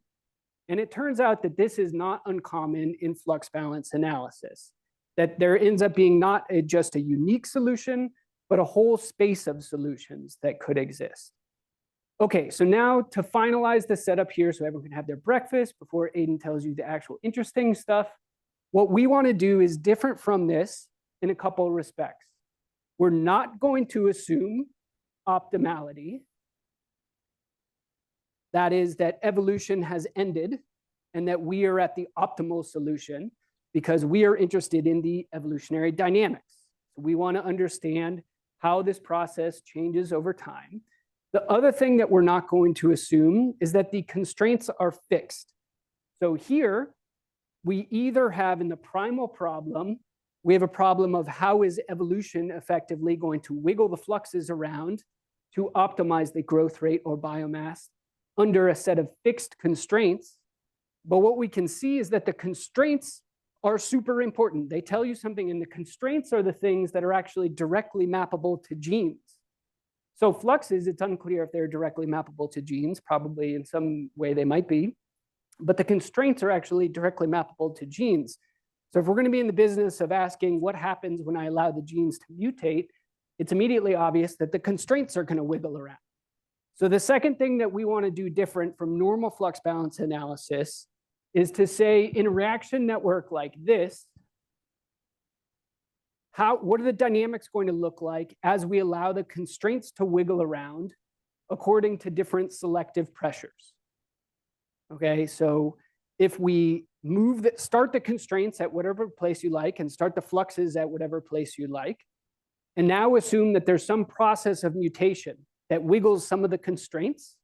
And it turns out that this is not uncommon in flux balance analysis, that there ends up being not just a unique solution, but a whole space of solutions that could exist. Okay, so now to finalize the setup here so everyone can have their breakfast before Aedan tells you the actual interesting stuff, what we want to do is different from this in a couple of respects. We're not going to assume optimality. That is, that evolution has ended and that we are at the optimal solution, because we are interested in the evolutionary dynamics. So we want to understand how this process changes over time. The other thing that we're not going to assume is that the constraints are fixed. So here, we either have in the primal problem, we have a problem of how is evolution effectively going to wiggle the fluxes around to optimize the growth rate or biomass under a set of fixed constraints. But what we can see is that the constraints are super important. They tell you something, and the constraints are the things that are actually directly mappable to genes. So fluxes, it's unclear if they're directly mappable to genes. Probably in some way they might be. But the constraints are actually directly mappable to genes. So if we're going to be in the business of asking what happens when I allow the genes to mutate, it's immediately obvious that the constraints are going to wiggle around. So the second thing that we want to do different from normal flux balance analysis is to say, in a reaction network like this, what are the dynamics going to look like as we allow the constraints to wiggle around according to different selective pressures? Okay, so if we start the constraints at whatever place you like and start the fluxes at whatever place you like, and now assume that there's some process of mutation that wiggles some of the constraints,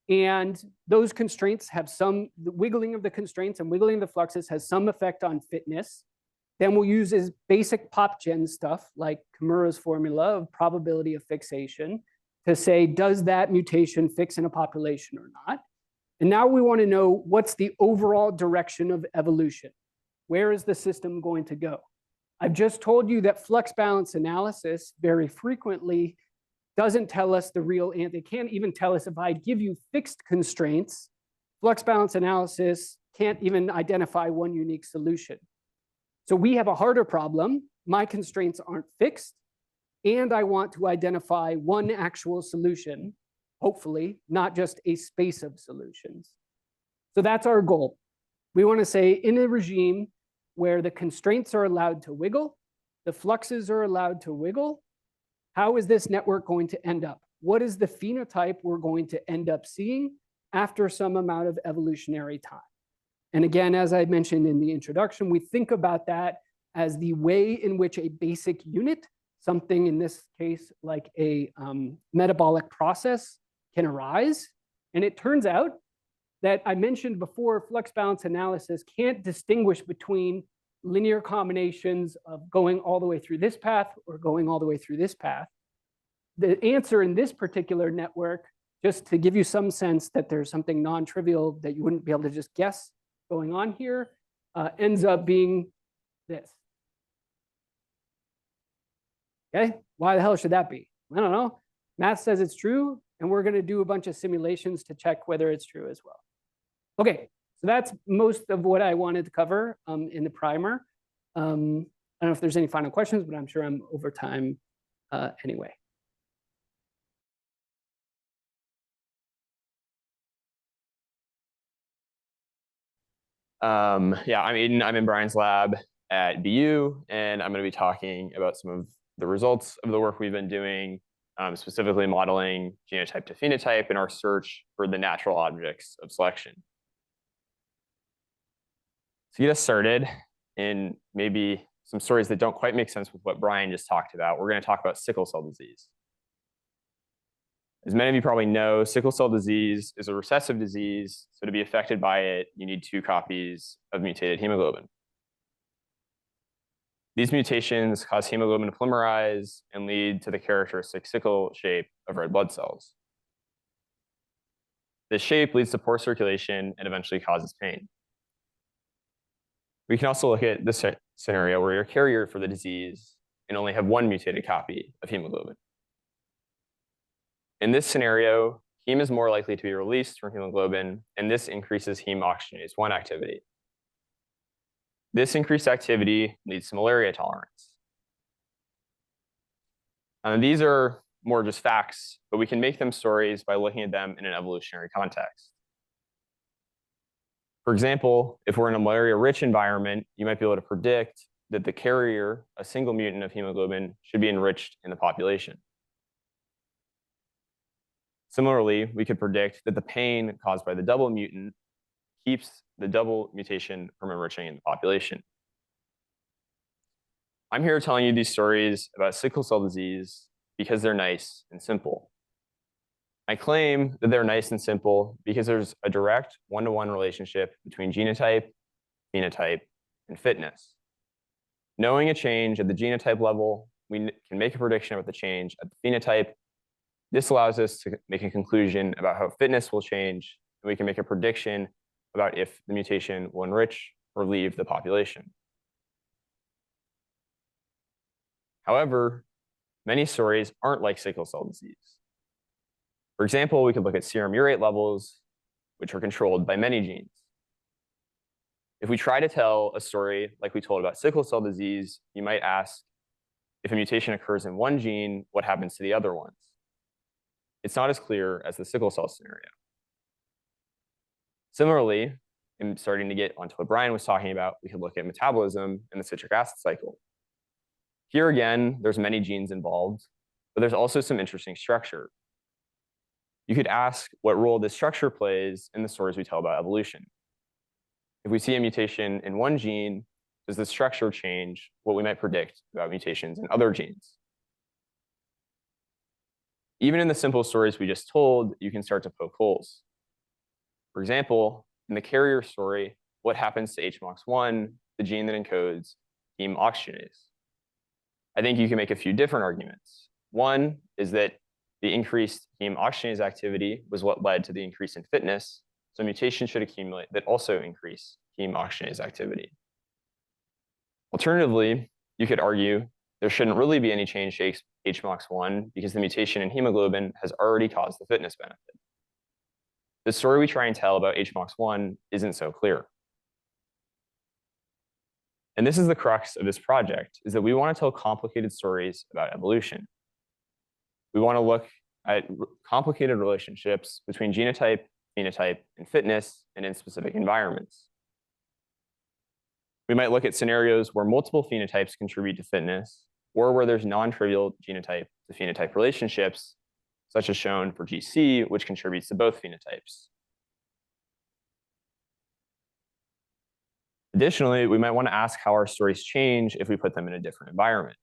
and those constraints have the wiggling of the constraints and wiggling of the fluxes has some effect on fitness, then we'll use as basic PopGen stuff like Kimura's formula of probability of fixation to say, does that mutation fix in a population or not? And now we want to know what's the overall direction of evolution. Where is the system going to go? I've just told you that flux balance analysis very frequently doesn't tell us the real answer. It can't even tell us if I give you fixed constraints, flux balance analysis can't even identify one unique solution. So we have a harder problem. My constraints aren't fixed, and I want to identify one actual solution, hopefully, not just a space of solutions. So that's our goal. We want to say in a regime where the constraints are allowed to wiggle, the fluxes are allowed to wiggle, how is this network going to end up? What is the phenotype we're going to end up seeing after some amount of evolutionary time? And again, as I mentioned in the introduction, we think about that as the way in which a basic unit, something in this case like a metabolic process, can arise. And it turns out that I mentioned before, flux balance analysis can't distinguish between linear combinations of going all the way through this path or going all the way through this path. The answer in this particular network, just to give you some sense that there's something non-trivial that you wouldn't be able to just guess going on here, ends up being this. Okay, why the hell should that be? I don't know. Math says it's true, and we're going to do a bunch of simulations to check whether it's true as well. Okay, so that's most of what I wanted to cover in the primer. I don't know if there's any final questions, but I'm sure I'm over time anyway. Yeah, I'm Aedan. I'm in Brian's lab at BU, and I'm going to be talking about some of the results of the work we've been doing, specifically modeling genotype to phenotype in our search for the natural objects of selection. To get us started, in maybe some stories that don't quite make sense with what Brian just talked about, we're going to talk about sickle cell disease. As many of you probably know, sickle cell disease is a recessive disease, so to be affected by it, you need 2 copies of mutated hemoglobin. These mutations cause hemoglobin to polymerize and lead to the characteristic sickle shape of red blood cells. This shape leads to poor circulation and eventually causes pain. We can also look at this scenario where you're a carrier for the disease and only have 1 mutated copy of hemoglobin. In this scenario, heme is more likely to be released from hemoglobin, and this increases heme oxygenase 1 activity. This increased activity leads to malaria tolerance. These are more just facts, but we can make them stories by looking at them in an evolutionary context. For example, if we're in a malaria-rich environment, you might be able to predict that the carrier, a single mutant of hemoglobin, should be enriched in the population. Similarly, we could predict that the pain caused by the double mutant keeps the double mutation from enriching in the population. I'm here telling you these stories about sickle cell disease because they're nice and simple. I claim that they're nice and simple because there's a direct one-to-one relationship between genotype, phenotype, and fitness. Knowing a change at the genotype level, we can make a prediction about the change at the phenotype. This allows us to make a conclusion about how fitness will change, and we can make a prediction about if the mutation will enrich or leave the population. However, many stories aren't like sickle cell disease. For example, we could look at serum urate levels, which are controlled by many genes. If we try to tell a story like we told about sickle cell disease, you might ask, if a mutation occurs in one gene, what happens to the other ones? It's not as clear as the sickle cell scenario. Similarly, in starting to get onto what Brian was talking about, we could look at metabolism in the citric acid cycle. Here again, there's many genes involved, but there's also some interesting structure. You could ask what role this structure plays in the stories we tell about evolution. If we see a mutation in one gene, does the structure change what we might predict about mutations in other genes? Even in the simple stories we just told, you can start to poke holes. For example, in the carrier story, what happens to HMOX1, the gene that encodes heme oxygenase? I think you can make a few different arguments. One is that the increased heme oxygenase activity was what led to the increase in fitness, so mutations should accumulate that also increase heme oxygenase activity. Alternatively, you could argue there shouldn't really be any change to HMOX1 because the mutation in hemoglobin has already caused the fitness benefit. The story we try and tell about HMOX1 isn't so clear. And this is the crux of this project, is that we want to tell complicated stories about evolution. We want to look at complicated relationships between genotype, phenotype, and fitness, and in specific environments. We might look at scenarios where multiple phenotypes contribute to fitness, or where there's non-trivial genotype to phenotype relationships, such as shown for GC, which contributes to both phenotypes. Additionally, we might want to ask how our stories change if we put them in a different environment.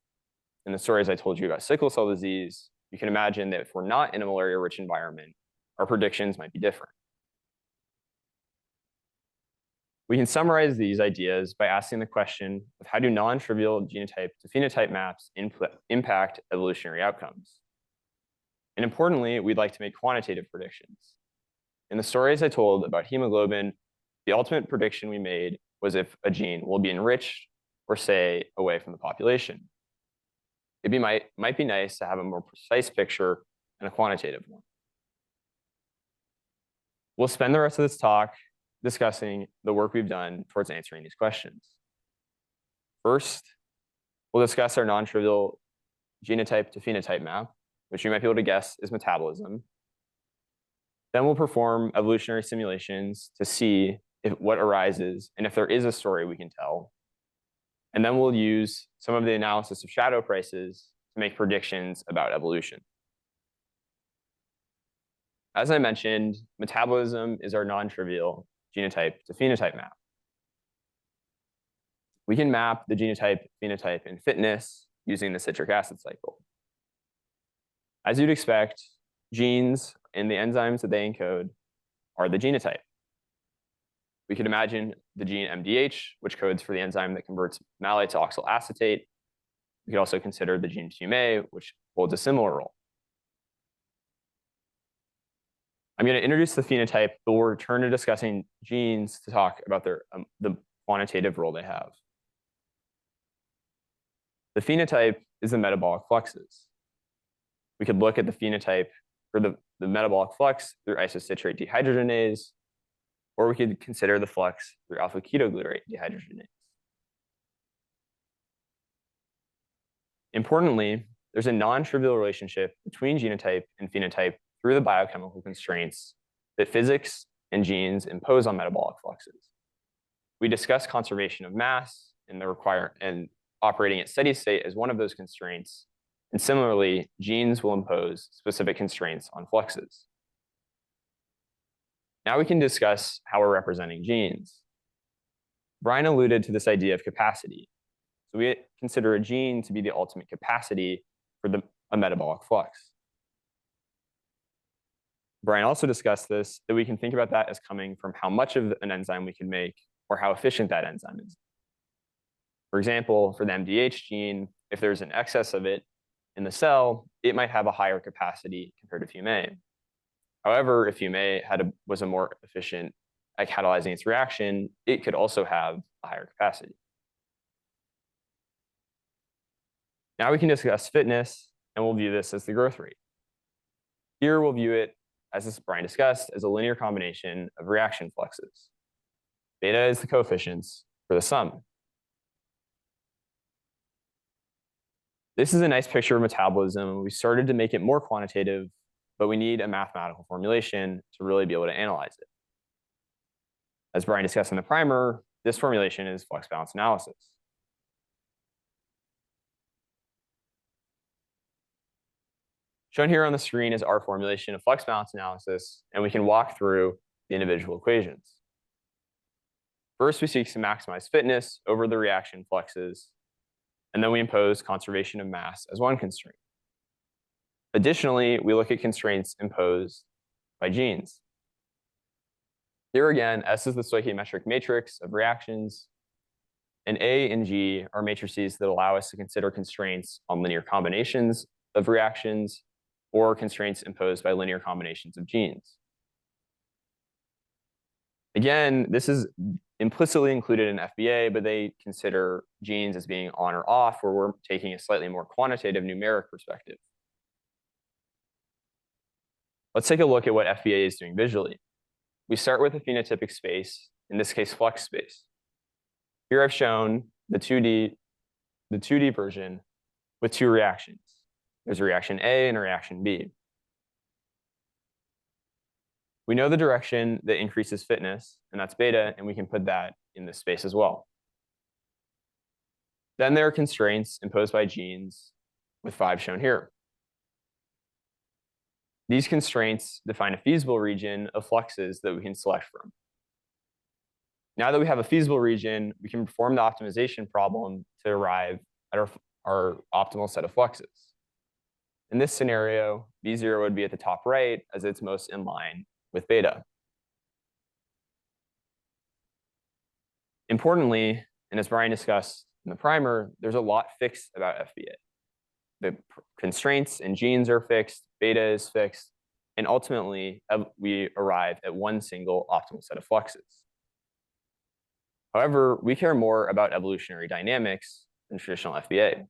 In the stories I told you about sickle cell disease, you can imagine that if we're not in a malaria-rich environment, our predictions might be different. We can summarize these ideas by asking the question of how do non-trivial genotype to phenotype maps impact evolutionary outcomes? And importantly, we'd like to make quantitative predictions. In the stories I told about hemoglobin, the ultimate prediction we made was if a gene will be enriched or stay away from the population. It might be nice to have a more precise picture and a quantitative one. We'll spend the rest of this talk discussing the work we've done towards answering these questions. First, we'll discuss our non-trivial genotype to phenotype map, which you might be able to guess is metabolism. Then we'll perform evolutionary simulations to see what arises and if there is a story we can tell. And then we'll use some of the analysis of shadow prices to make predictions about evolution. As I mentioned, metabolism is our non-trivial genotype to phenotype map. We can map the genotype, phenotype, and fitness using the citric acid cycle. As you'd expect, genes and the enzymes that they encode are the genotype. We could imagine the gene MDH, which codes for the enzyme that converts malate to oxalacetate. We could also consider the gene FUMA, which holds a similar role. I'm going to introduce the phenotype, but we'll return to discussing genes to talk about the quantitative role they have. The phenotype is the metabolic fluxes. We could look at the phenotype for the metabolic flux through isocitrate dehydrogenase, or we could consider the flux through alpha-ketoglutarate dehydrogenase. Importantly, there's a non-trivial relationship between genotype and phenotype through the biochemical constraints that physics and genes impose on metabolic fluxes. We discussed conservation of mass and operating at steady state as one of those constraints. And similarly, genes will impose specific constraints on fluxes. Now we can discuss how we're representing genes. Brian alluded to this idea of capacity. So we consider a gene to be the ultimate capacity for a metabolic flux. Brian also discussed this, that we can think about that as coming from how much of an enzyme we can make or how efficient that enzyme is. For example, for the MDH gene, if there's an excess of it in the cell, it might have a higher capacity compared to FUMA. However, if FUMA was a more efficient at catalyzing its reaction, it could also have a higher capacity. Now we can discuss fitness, and we'll view this as the growth rate. Here we'll view it, as Brian discussed, as a linear combination of reaction fluxes. Beta is the coefficients for the sum. This is a nice picture of metabolism. We started to make it more quantitative, but we need a mathematical formulation to really be able to analyze it. As Brian discussed in the primer, this formulation is flux balance analysis. Shown here on the screen is our formulation of flux balance analysis, and we can walk through the individual equations. First, we seek to maximize fitness over the reaction fluxes, and then we impose conservation of mass as one constraint. Additionally, we look at constraints imposed by genes. Here again, S is the stoichiometric matrix of reactions, and A and G are matrices that allow us to consider constraints on linear combinations of reactions or constraints imposed by linear combinations of genes. Again, this is implicitly included in FBA, but they consider genes as being on or off, where we're taking a slightly more quantitative numeric perspective. Let's take a look at what FBA is doing visually. We start with a phenotypic space, in this case, flux space. Here I've shown the 2D version with two reactions. There's a reaction A and a reaction B. We know the direction that increases fitness, and that's beta, and we can put that in this space as well. Then there are constraints imposed by genes, with 5 shown here. These constraints define a feasible region of fluxes that we can select from. Now that we have a feasible region, we can perform the optimization problem to arrive at our optimal set of fluxes. In this scenario, B0 would be at the top right, as it's most in line with beta. Importantly, and as Brian discussed in the primer, there's a lot fixed about FBA. The constraints and genes are fixed, beta is fixed, and ultimately we arrive at one single optimal set of fluxes. However, we care more about evolutionary dynamics than traditional FBA.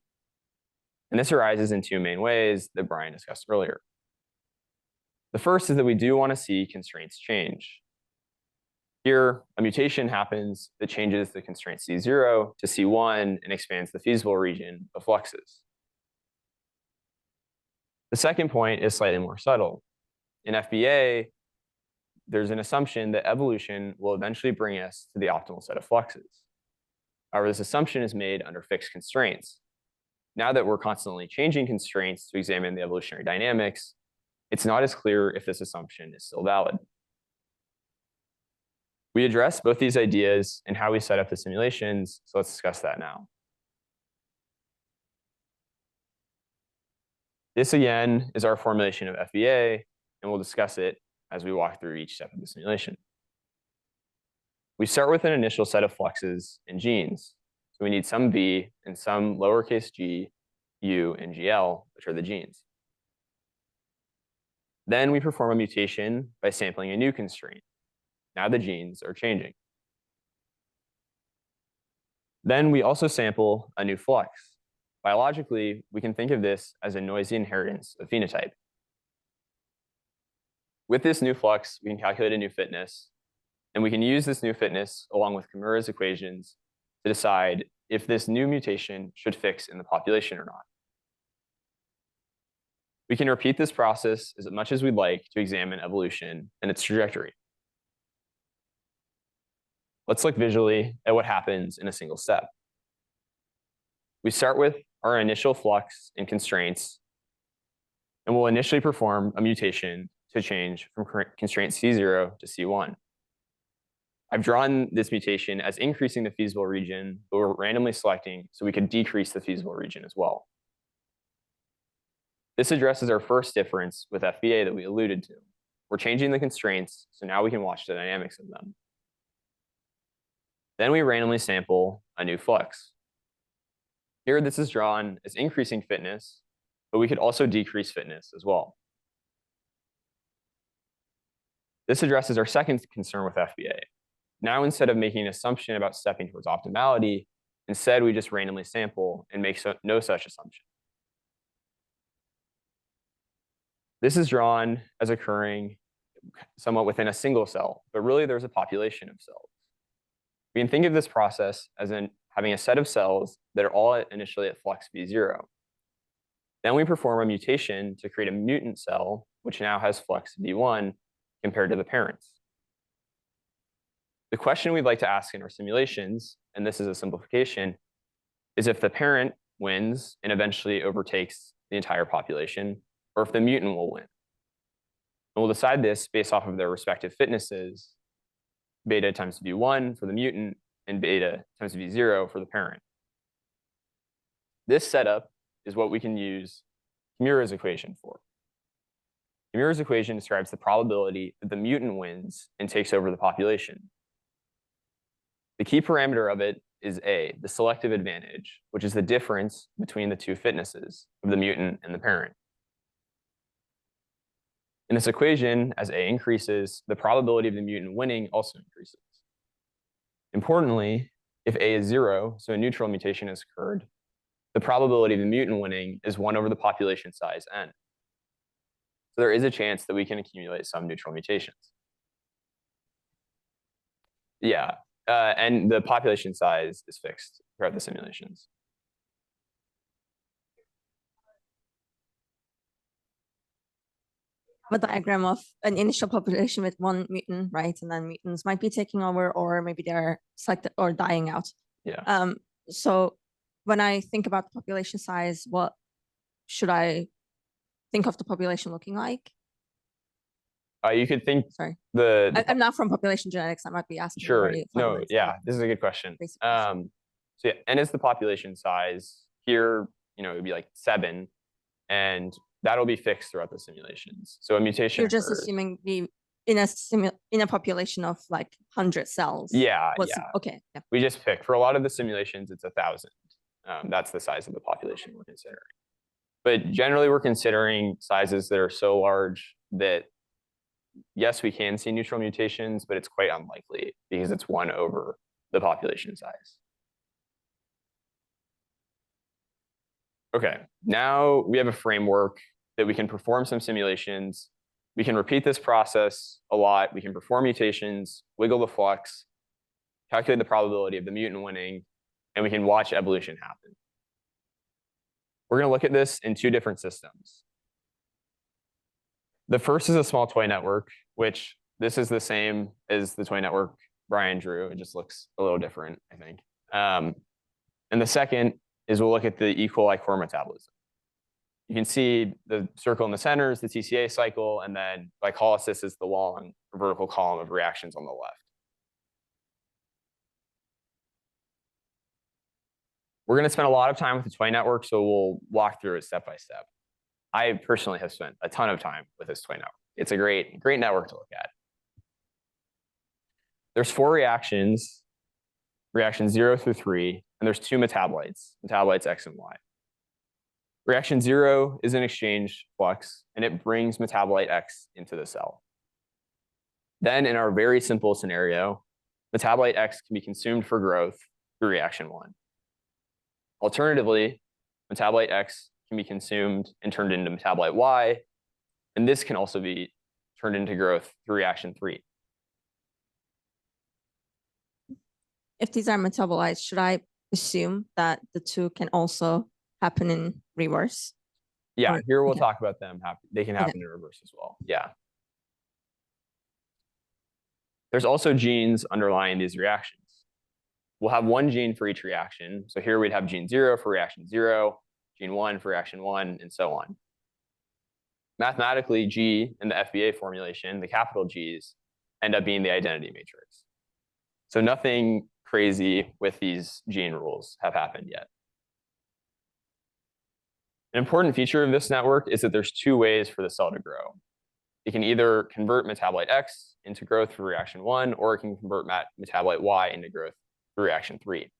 And this arises in 2 main ways that Brian discussed earlier. The first is that we do want to see constraints change. Here, a mutation happens that changes the constraint C0 to C1 and expands the feasible region of fluxes. The second point is slightly more subtle. In FBA, there's an assumption that evolution will eventually bring us to the optimal set of fluxes. However, this assumption is made under fixed constraints. Now that we're constantly changing constraints to examine the evolutionary dynamics, it's not as clear if this assumption is still valid. We address both these ideas and how we set up the simulations, so let's discuss that now. This again is our formulation of FBA, and we'll discuss it as we walk through each step of the simulation. We start with an initial set of fluxes and genes. So we need some V and some lowercase g, u, and gl, which are the genes. Then we perform a mutation by sampling a new constraint. Now the genes are changing. Then we also sample a new flux. Biologically, we can think of this as a noisy inheritance of phenotype. With this new flux, we can calculate a new fitness, and we can use this new fitness along with Kimura's equations to decide if this new mutation should fix in the population or not. We can repeat this process as much as we'd like to examine evolution and its trajectory. Let's look visually at what happens in a single step. We start with our initial flux and constraints, and we'll initially perform a mutation to change from constraint C0 to C1. I've drawn this mutation as increasing the feasible region, but we're randomly selecting so we could decrease the feasible region as well. This addresses our first difference with FBA that we alluded to. We're changing the constraints, so now we can watch the dynamics of them. Then we randomly sample a new flux. Here, this is drawn as increasing fitness, but we could also decrease fitness as well. This addresses our second concern with FBA. Now, instead of making an assumption about stepping towards optimality, instead we just randomly sample and make no such assumption. This is drawn as occurring somewhat within a single cell, but really there's a population of cells. We can think of this process as in having a set of cells that are all initially at flux V0. Then we perform a mutation to create a mutant cell, which now has flux V1 compared to the parents. The question we'd like to ask in our simulations, and this is a simplification, is if the parent wins and eventually overtakes the entire population, or if the mutant will win. And we'll decide this based off of their respective fitnesses, beta times V1 for the mutant, and beta times V0 for the parent. This setup is what we can use Kimura's equation for. Kimura's equation describes the probability that the mutant wins and takes over the population. The key parameter of it is A, the selective advantage, which is the difference between the two fitnesses of the mutant and the parent. In this equation, as A increases, the probability of the mutant winning also increases. Importantly, if A is 0, so a neutral mutation has occurred, the probability of the mutant winning is 1 over the population size, n. So there is a chance that we can accumulate some neutral mutations. Yeah, and the population size is fixed throughout the simulations. A diagram of an initial population with one mutant, right? And then mutants might be taking over, or maybe they're selected or dying out. Yeah. So when I think about the population size, what should I think of the population looking like? You could think Sorry, I'm not from population genetics. I might be asking. Sure. No. Yeah. This is a good question. So yeah, n is the population size. Here, it would be like 7, and that'll be fixed throughout the simulations. So a mutation. You're just assuming in a population of like 100 cells. Yeah. Okay. Yeah. We just pick for a lot of the simulations. It's 1,000. That's the size of the population we're considering. But generally, we're considering sizes that are so large that yes, we can see neutral mutations, but it's quite unlikely because it's 1 over the population size. Okay, now we have a framework that we can perform some simulations. We can repeat this process a lot. We can perform mutations, wiggle the flux, calculate the probability of the mutant winning, and we can watch evolution happen. We're going to look at this in 2 different systems. The first is a small toy network, which this is the same as the toy network Brian drew. It just looks a little different, I think. And the second is we'll look at the E. coli core metabolism. You can see the circle in the center is the TCA cycle, and then glycolysis is the long vertical column of reactions on the left. We're going to spend a lot of time with the toy network, so we'll walk through it step by step. I personally have spent a ton of time with this toy network. It's a great network to look at. There's 4 reactions, reactions 0 through 3, and there's 2 metabolites X and Y. Reaction 0 is an exchange flux, and it brings metabolite X into the cell. Then in our very simple scenario, metabolite X can be consumed for growth through reaction 1. Alternatively, metabolite X can be consumed and turned into metabolite Y, and this can also be turned into growth through reaction 3. If these are metabolites, should I assume that the 2 can also happen in reverse? Yeah, here we'll okay. talk about them. They can happen Okay. in reverse as well. Yeah. There's also genes underlying these reactions. We'll have one gene for each reaction. So here we'd have gene 0 for reaction 0, gene 1 for reaction 1, and so on. Mathematically, G in the FBA formulation, the capital G's, end up being the identity matrix. So nothing crazy with these gene rules have happened yet. An important feature of this network is that there's 2 ways for the cell to grow. It can either convert metabolite X into growth through reaction 1, or it can convert metabolite Y into growth through reaction 3.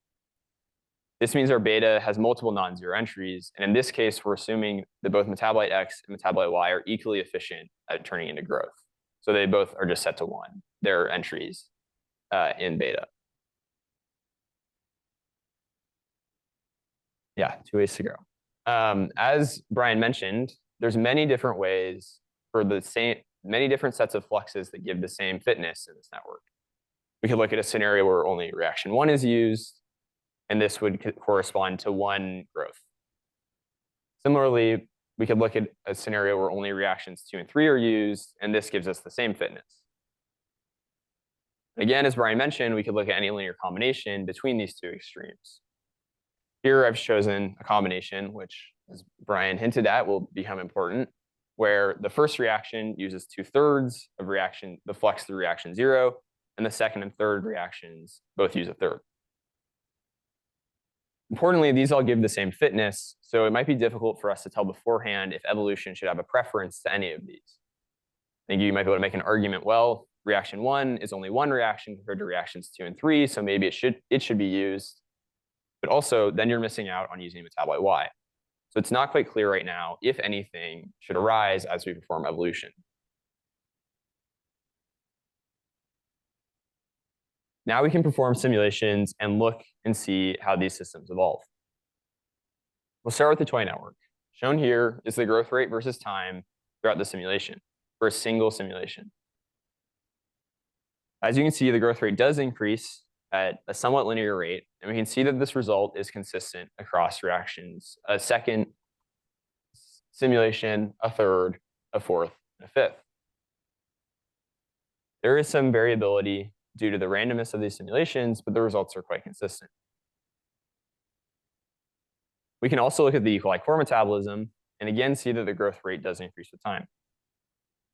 This means our beta has multiple non-zero entries, and in this case, we're assuming that both metabolite X and metabolite Y are equally efficient at turning into growth. So they both are just set to 1, their entries in beta. Yeah, 2 ways to grow. As Brian mentioned, there's many different ways for many different sets of fluxes that give the same fitness in this network. We could look at a scenario where only reaction 1 is used, and this would correspond to 1 growth. Similarly, we could look at a scenario where only reactions 2 and 3 are used, and this gives us the same fitness. Again, as Brian mentioned, we could look at any linear combination between these 2 extremes. Here I've chosen a combination, which, as Brian hinted at, will become important, where the first reaction uses 2/3 of the flux through reaction 0, and the second and third reactions both use 1/3. Importantly, these all give the same fitness, so it might be difficult for us to tell beforehand if evolution should have a preference to any of these. I think you might be able to make an argument, well, reaction 1 is only 1 reaction compared to reactions 2 and 3, so maybe it should be used. But also, then you're missing out on using metabolite Y. So it's not quite clear right now if anything should arise as we perform evolution. Now we can perform simulations and look and see how these systems evolve. We'll start with the toy network. Shown here is the growth rate versus time throughout the simulation for a single simulation. As you can see, the growth rate does increase at a somewhat linear rate, and we can see that this result is consistent across reactions: a second simulation, a third, a fourth, and a fifth. There is some variability due to the randomness of these simulations, but the results are quite consistent. We can also look at the E. coli core metabolism and again see that the growth rate does increase with time.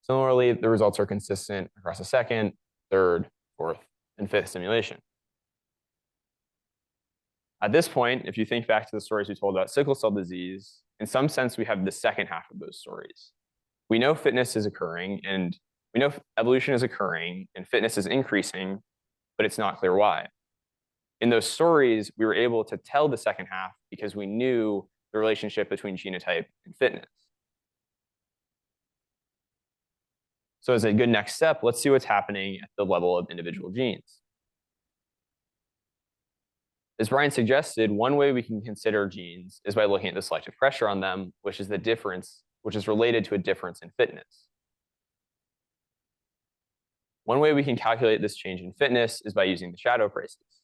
Similarly, the results are consistent across a second, third, fourth, and fifth simulation. At this point, if you think back to the stories we told about sickle cell disease, in some sense, we have the second half of those stories. We know fitness is occurring, and we know evolution is occurring, and fitness is increasing, but it's not clear why. In those stories, we were able to tell the second half because we knew the relationship between genotype and fitness. So as a good next step, let's see what's happening at the level of individual genes. As Brian suggested, one way we can consider genes is by looking at the selective pressure on them, which is related to a difference in fitness. One way we can calculate this change in fitness is by using the shadow prices.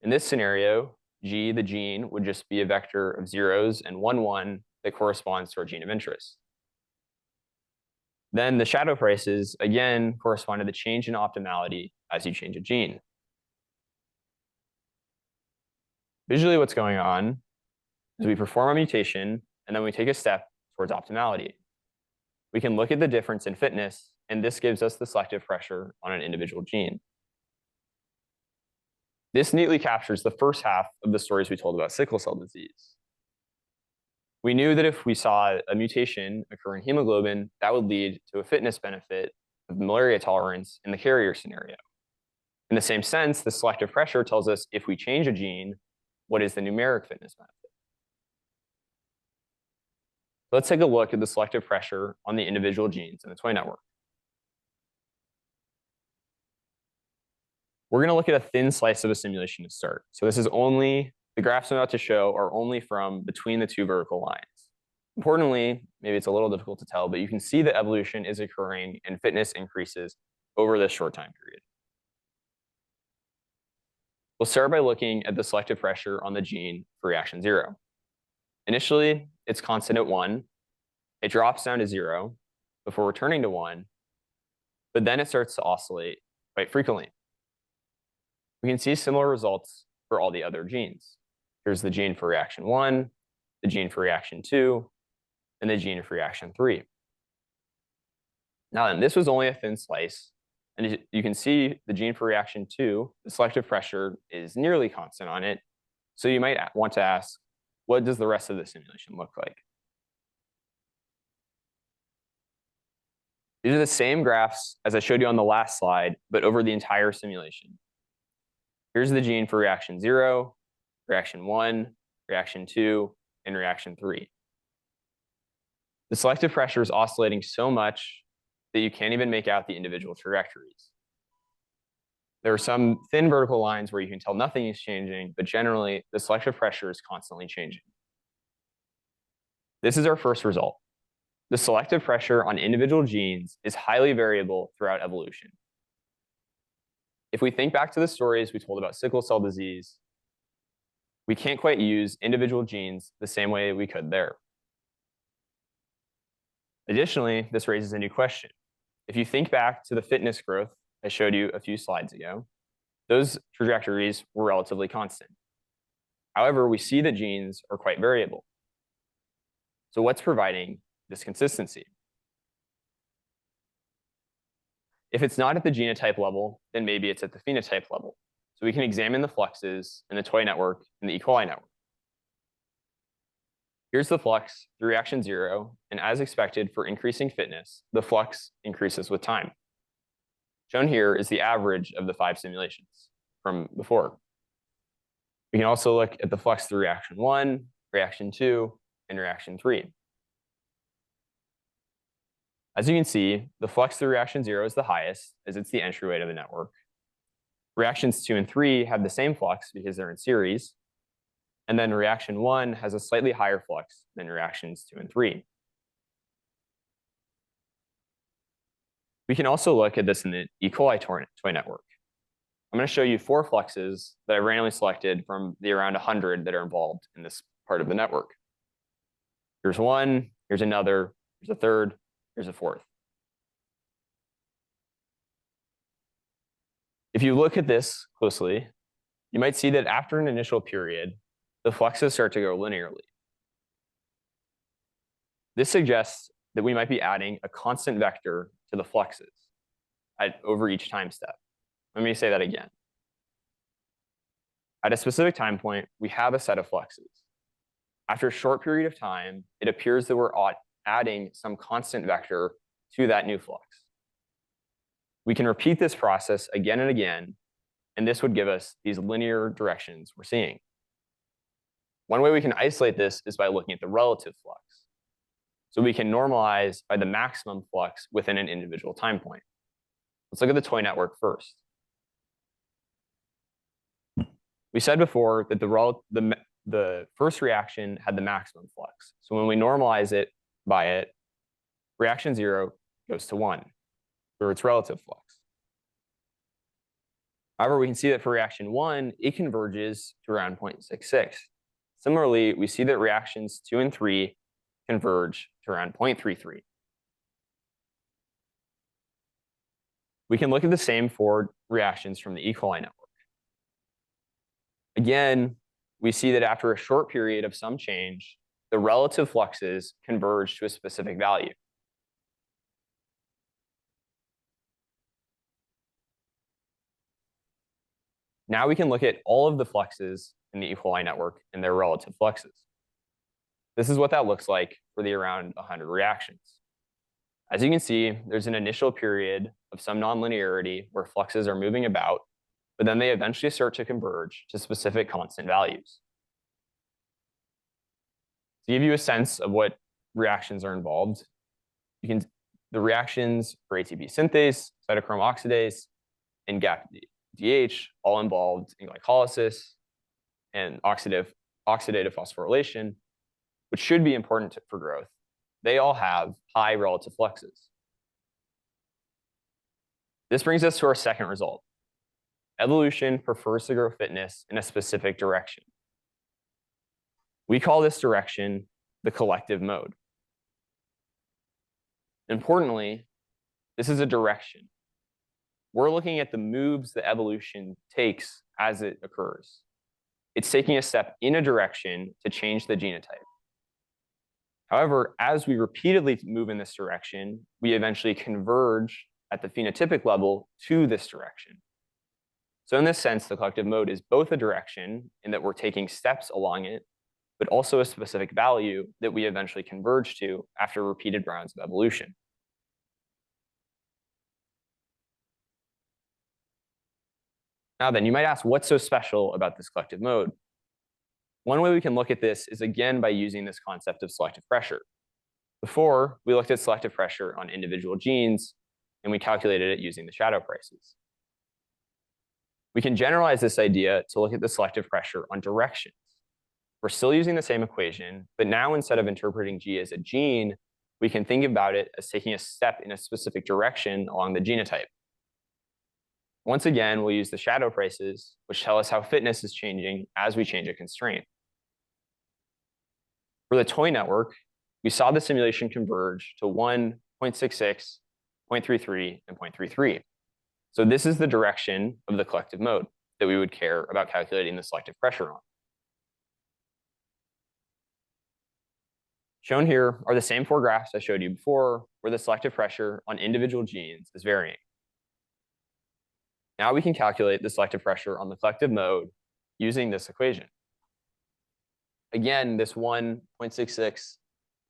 In this scenario, G, the gene, would just be a vector of 0s and 1, 1 that corresponds to our gene of interest. Then the shadow prices, again, correspond to the change in optimality as you change a gene. Visually, what's going on is we perform a mutation, and then we take a step towards optimality. We can look at the difference in fitness, and this gives us the selective pressure on an individual gene. This neatly captures the first half of the stories we told about sickle cell disease. We knew that if we saw a mutation occur in hemoglobin, that would lead to a fitness benefit of malaria tolerance in the carrier scenario. In the same sense, the selective pressure tells us if we change a gene, what is the numeric fitness benefit? Let's take a look at the selective pressure on the individual genes in the toy network. We're going to look at a thin slice of a simulation to start. So this is only, the graphs I'm about to show are only from between the two vertical lines. Importantly, maybe it's a little difficult to tell, but you can see that evolution is occurring and fitness increases over this short time period. We'll start by looking at the selective pressure on the gene for reaction 0. Initially, it's constant at 1. It drops down to 0 before returning to 1, but then it starts to oscillate quite frequently. We can see similar results for all the other genes. Here's the gene for reaction 1, the gene for reaction 2, and the gene for reaction 3. Now then, this was only a thin slice, and you can see the gene for reaction 2, the selective pressure is nearly constant on it. So you might want to ask, what does the rest of the simulation look like? These are the same graphs as I showed you on the last slide, but over the entire simulation. Here's the gene for reaction 0, reaction 1, reaction 2, and reaction 3. The selective pressure is oscillating so much that you can't even make out the individual trajectories. There are some thin vertical lines where you can tell nothing is changing, but generally, the selective pressure is constantly changing. This is our first result. The selective pressure on individual genes is highly variable throughout evolution. If we think back to the stories we told about sickle cell disease, we can't quite use individual genes the same way we could there. Additionally, this raises a new question. If you think back to the fitness growth I showed you a few slides ago, those trajectories were relatively constant. However, we see that genes are quite variable. So what's providing this consistency? If it's not at the genotype level, then maybe it's at the phenotype level. So we can examine the fluxes in the toy network and the E. coli network. Here's the flux through reaction 0, and as expected for increasing fitness, the flux increases with time. Shown here is the average of the 5 simulations from before. We can also look at the flux through reaction 1, reaction 2, and reaction 3. As you can see, the flux through reaction 0 is the highest, as it's the entryway to the network. Reactions 2 and 3 have the same flux because they're in series. And then reaction 1 has a slightly higher flux than reactions 2 and 3. We can also look at this in the E. coli toy network. I'm going to show you 4 fluxes that I randomly selected from the around 100 that are involved in this part of the network. Here's one, here's another, here's a third, here's a fourth. If you look at this closely, you might see that after an initial period, the fluxes start to go linearly. This suggests that we might be adding a constant vector to the fluxes over each time step. Let me say that again. At a specific time point, we have a set of fluxes. After a short period of time, it appears that we're adding some constant vector to that new flux. We can repeat this process again and again, and this would give us these linear directions we're seeing. One way we can isolate this is by looking at the relative flux. So we can normalize by the maximum flux within an individual time point. Let's look at the toy network first. We said before that the first reaction had the maximum flux. So when we normalize it by it, reaction 0 goes to 1, or its relative flux. However, we can see that for reaction 1, it converges to around 0.66. Similarly, we see that reactions 2 and 3 converge to around 0.33. We can look at the same for reactions from the E. coli network. Again, we see that after a short period of some change, the relative fluxes converge to a specific value. Now we can look at all of the fluxes in the E. coli network and their relative fluxes. This is what that looks like for the around 100 reactions. As you can see, there's an initial period of some nonlinearity where fluxes are moving about, but then they eventually start to converge to specific constant values. To give you a sense of what reactions are involved, the reactions for ATP synthase, cytochrome oxidase, and GAP-DH all involved in glycolysis and oxidative phosphorylation, which should be important for growth. They all have high relative fluxes. This brings us to our second result. Evolution prefers to grow fitness in a specific direction. We call this direction the collective mode. Importantly, this is a direction. We're looking at the moves that evolution takes as it occurs. It's taking a step in a direction to change the genotype. However, as we repeatedly move in this direction, we eventually converge at the phenotypic level to this direction. So in this sense, the collective mode is both a direction in that we're taking steps along it, but also a specific value that we eventually converge to after repeated rounds of evolution. Now then, you might ask, what's so special about this collective mode? One way we can look at this is again by using this concept of selective pressure. Before, we looked at selective pressure on individual genes, and we calculated it using the shadow prices. We can generalize this idea to look at the selective pressure on directions. We're still using the same equation, but now instead of interpreting G as a gene, we can think about it as taking a step in a specific direction along the genotype. Once again, we'll use the shadow prices, which tell us how fitness is changing as we change a constraint. For the toy network, we saw the simulation converge to 1, 0.66, 0.33, and 0.33. So this is the direction of the collective mode that we would care about calculating the selective pressure on. Shown here are the same 4 graphs I showed you before, where the selective pressure on individual genes is varying. Now we can calculate the selective pressure on the collective mode using this equation. Again, this 1, 0.66,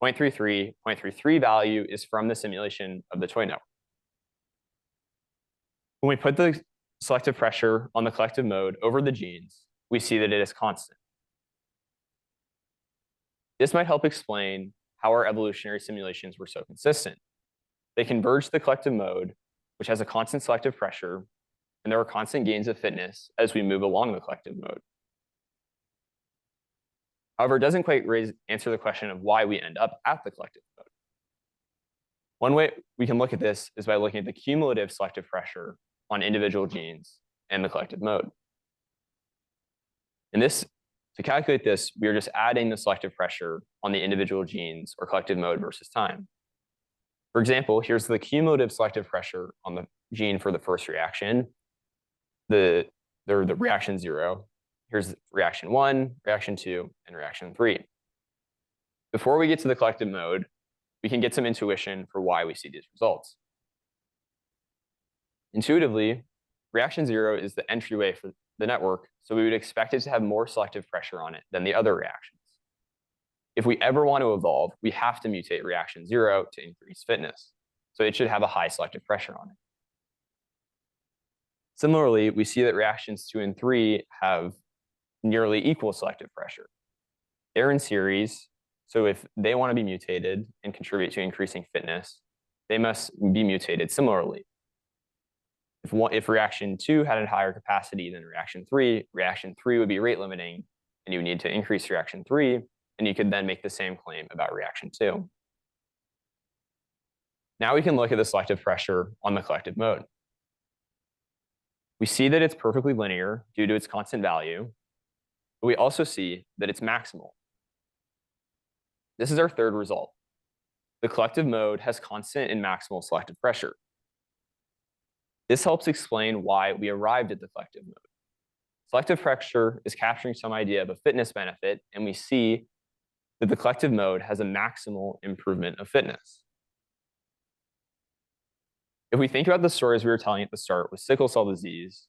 0.33, 0.33 value is from the simulation of the toy network. When we put the selective pressure on the collective mode over the genes, we see that it is constant. This might help explain how our evolutionary simulations were so consistent. They converged to the collective mode, which has a constant selective pressure, and there are constant gains of fitness as we move along the collective mode. However, it doesn't quite answer the question of why we end up at the collective mode. One way we can look at this is by looking at the cumulative selective pressure on individual genes and the collective mode. To calculate this, we are just adding the selective pressure on the individual genes or collective mode versus time. For example, here's the cumulative selective pressure on the gene for the first reaction, the reaction 0. Here's reaction 1, reaction 2, and reaction 3. Before we get to the collective mode, we can get some intuition for why we see these results. Intuitively, reaction 0 is the entryway for the network, so we would expect it to have more selective pressure on it than the other reactions. If we ever want to evolve, we have to mutate reaction 0 to increase fitness, so it should have a high selective pressure on it. Similarly, we see that reactions 2 and 3 have nearly equal selective pressure. They're in series, so if they want to be mutated and contribute to increasing fitness, they must be mutated similarly. If reaction 2 had a higher capacity than reaction 3 would be rate limiting, and you would need to increase reaction 3, and you could then make the same claim about reaction 2. Now we can look at the selective pressure on the collective mode. We see that it's perfectly linear due to its constant value, but we also see that it's maximal. This is our third result. The collective mode has constant and maximal selective pressure. This helps explain why we arrived at the collective mode. Selective pressure is capturing some idea of a fitness benefit, and we see that the collective mode has a maximal improvement of fitness. If we think about the stories we were telling at the start with sickle cell disease,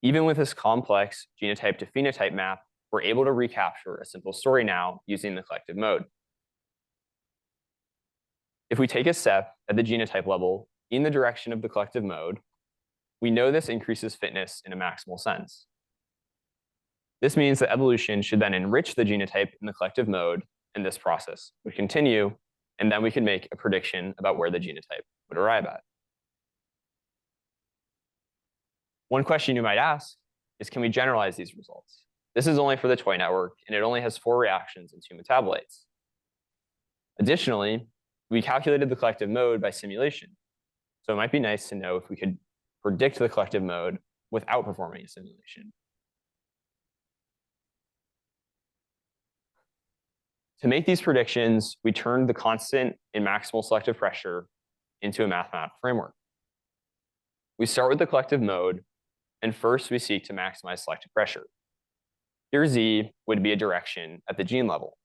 even with this complex genotype to phenotype map, we're able to recapture a simple story now using the collective mode. If we take a step at the genotype level in the direction of the collective mode, we know this increases fitness in a maximal sense. This means that evolution should then enrich the genotype in the collective mode, and this process would continue, and then we can make a prediction about where the genotype would arrive at. One question you might ask is, can we generalize these results? This is only for the toy network, and it only has 4 reactions and 2 metabolites. Additionally, we calculated the collective mode by simulation. So it might be nice to know if we could predict the collective mode without performing a simulation. To make these predictions, we turned the constant in maximal selective pressure into a mathematical framework. We start with the collective mode, and first we seek to maximize selective pressure. Here Z would be a direction at the gene level.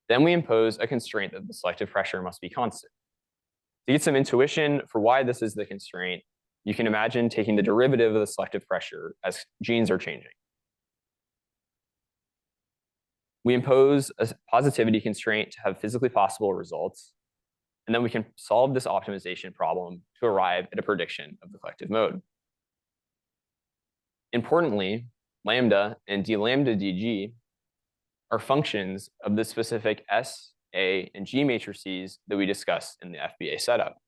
Then we impose a constraint that the selective pressure must be constant. To get some intuition for why this is the constraint, you can imagine taking the derivative of the selective pressure as genes are changing. We impose a positivity constraint to have physically possible results, and then we can solve this optimization problem to arrive at a prediction of the collective mode. Importantly, lambda and d lambda dg are functions of the specific S, A, and G matrices that we discussed in the FBA setup.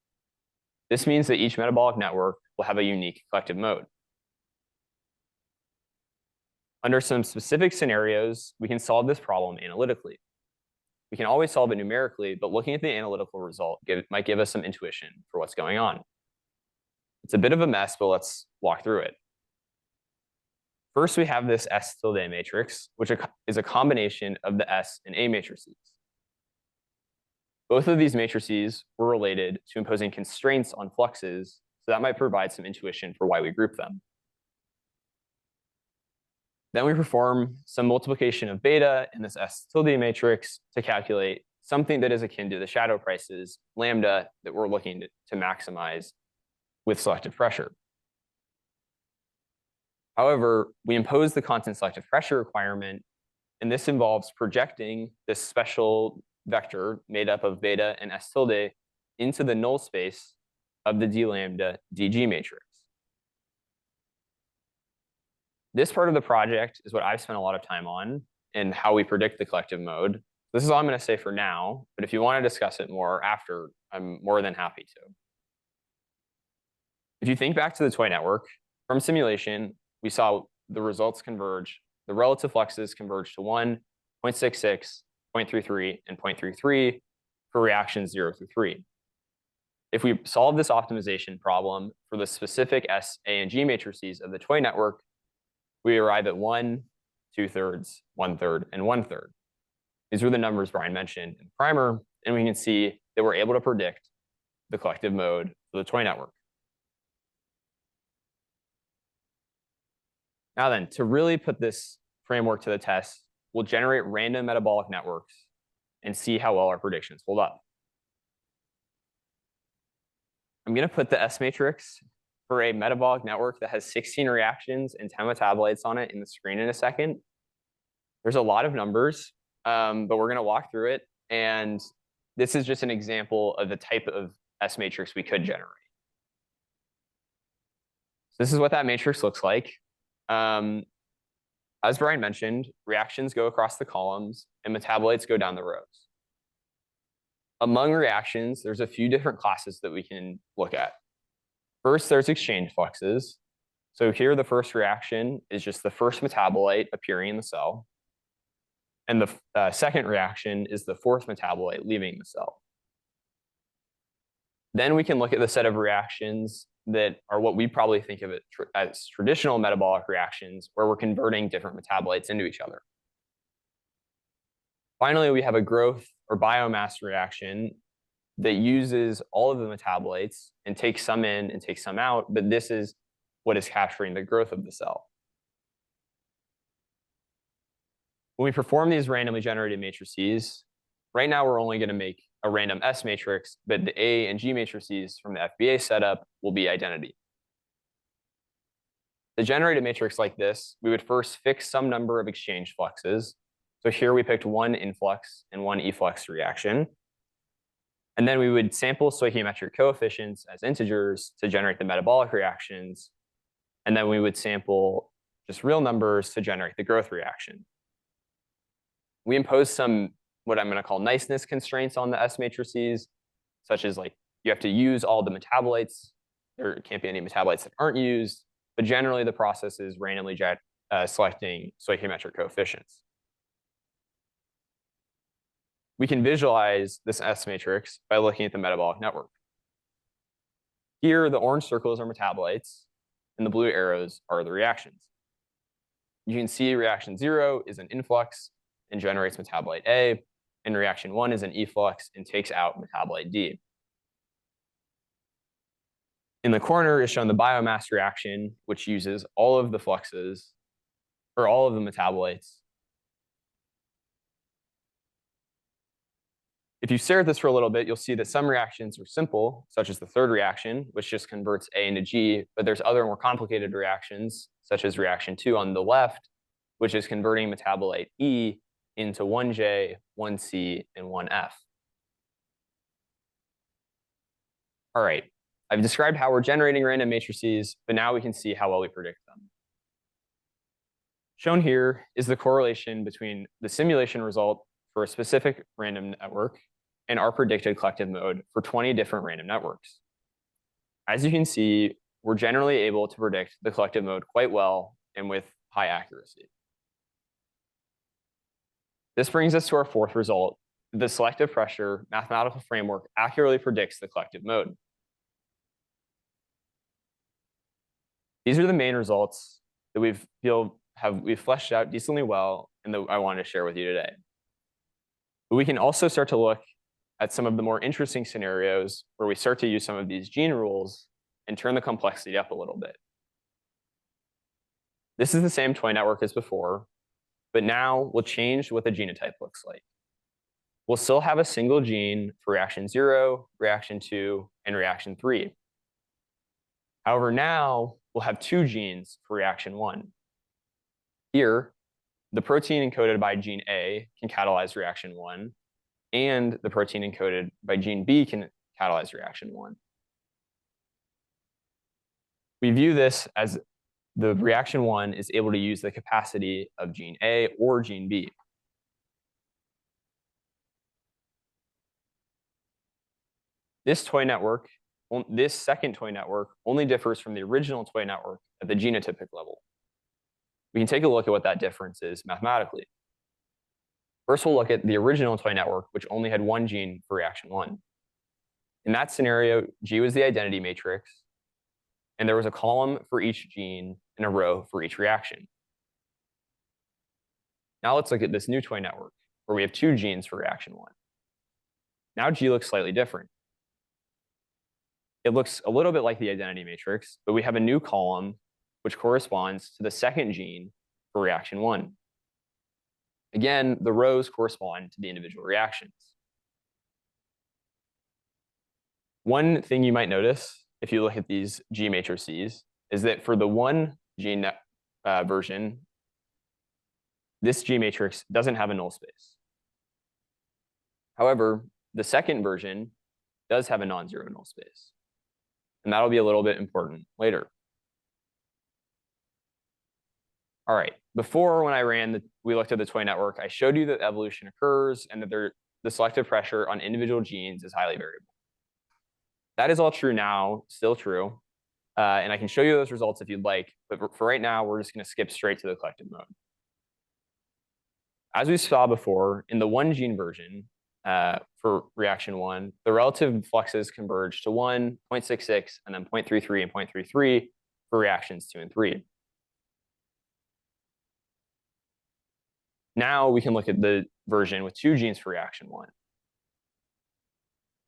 This means that each metabolic network will have a unique collective mode. Under some specific scenarios, we can solve this problem analytically. We can always solve it numerically, but looking at the analytical result might give us some intuition for what's going on. It's a bit of a mess, but let's walk through it. First, we have this S tilde matrix, which is a combination of the S and A matrices. Both of these matrices were related to imposing constraints on fluxes, so that might provide some intuition for why we group them. Then we perform some multiplication of beta in this S tilde matrix to calculate something that is akin to the shadow prices, lambda, that we're looking to maximize with selective pressure. However, we impose the constant selective pressure requirement, and this involves projecting this special vector made up of beta and S tilde into the null space of the d lambda dg matrix. This part of the project is what I've spent a lot of time on and how we predict the collective mode. This is all I'm going to say for now, but if you want to discuss it more after, I'm more than happy to. If you think back to the toy network, from simulation, we saw the results converge. The relative fluxes converge to 1, 0.66, 0.33, and 0.33 for reactions 0 through 3. If we solve this optimization problem for the specific S, A, and G matrices of the toy network, we arrive at 1, 2/3, 1/3, and 1/3. These were the numbers Brian mentioned in the primer, and we can see that we're able to predict the collective mode for the toy network. Now then, to really put this framework to the test, we'll generate random metabolic networks and see how well our predictions hold up. I'm going to put the S matrix for a metabolic network that has 16 reactions and 10 metabolites on it in the screen in a second. There's a lot of numbers, but we're going to walk through it. And this is just an example of the type of S matrix we could generate. So this is what that matrix looks like. As Brian mentioned, reactions go across the columns and metabolites go down the rows. Among reactions, there's a few different classes that we can look at. First, there's exchange fluxes. So here, the first reaction is just the first metabolite appearing in the cell. And the second reaction is the fourth metabolite leaving the cell. Then we can look at the set of reactions that are what we probably think of it as traditional metabolic reactions, where we're converting different metabolites into each other. Finally, we have a growth or biomass reaction that uses all of the metabolites and takes some in and takes some out, but this is what is capturing the growth of the cell. When we perform these randomly generated matrices, right now we're only going to make a random S matrix, but the A and G matrices from the FBA setup will be identity. To generate a matrix like this, we would first fix some number of exchange fluxes. So here we picked one influx and one efflux reaction. And then we would sample stoichiometric coefficients as integers to generate the metabolic reactions. And then we would sample just real numbers to generate the growth reaction. We impose some what I'm going to call niceness constraints on the S matrices, such as like you have to use all the metabolites. There can't be any metabolites that aren't used. But generally, the process is randomly selecting stoichiometric coefficients. We can visualize this S matrix by looking at the metabolic network. Here, the orange circles are metabolites, and the blue arrows are the reactions. You can see reaction 0 is an influx and generates metabolite A, and reaction 1 is an efflux and takes out metabolite D. In the corner is shown the biomass reaction, which uses all of the fluxes, or all of the metabolites. If you stare at this for a little bit, you'll see that some reactions are simple, such as the third reaction, which just converts A into G, but there's other more complicated reactions, such as reaction 2 on the left, which is converting metabolite E into 1J, 1C, and 1F. All right, I've described how we're generating random matrices, but now we can see how well we predict them. Shown here is the correlation between the simulation result for a specific random network and our predicted collective mode for 20 different random networks. As you can see, we're generally able to predict the collective mode quite well and with high accuracy. This brings us to our fourth result. The selective pressure mathematical framework accurately predicts the collective mode. These are the main results that we've fleshed out decently well and that I wanted to share with you today. But we can also start to look at some of the more interesting scenarios where we start to use some of these gene rules and turn the complexity up a little bit. This is the same toy network as before, but now we'll change what the genotype looks like. We'll still have a single gene for reaction 0, reaction 2, and reaction 3. However, now we'll have 2 genes for reaction 1. Here, the protein encoded by gene A can catalyze reaction 1, and the protein encoded by gene B can catalyze reaction 1. We view this as the reaction 1 is able to use the capacity of gene A or gene B. This second toy network only differs from the original toy network at the genotypic level. We can take a look at what that difference is mathematically. First, we'll look at the original toy network, which only had 1 gene for reaction 1. In that scenario, G was the identity matrix, and there was a column for each gene and a row for each reaction. Now let's look at this new toy network, where we have 2 genes for reaction 1. Now G looks slightly different. It looks a little bit like the identity matrix, but we have a new column which corresponds to the second gene for reaction 1. Again, the rows correspond to the individual reactions. One thing you might notice if you look at these G matrices is that for the 1 gene version, this G matrix doesn't have a null space. However, the second version does have a non-zero null space. And that'll be a little bit important later. All right, before when we looked at the toy network, I showed you that evolution occurs and that the selective pressure on individual genes is highly variable. That is all true now, still true. And I can show you those results if you'd like, but for right now, we're just gonna skip straight to the collective mode. As we saw before, in the 1 gene version for reaction 1, the relative fluxes converge to 1, 0.66, and then 0.33 and 0.33 for reactions 2 and 3. Now we can look at the version with 2 genes for reaction 1.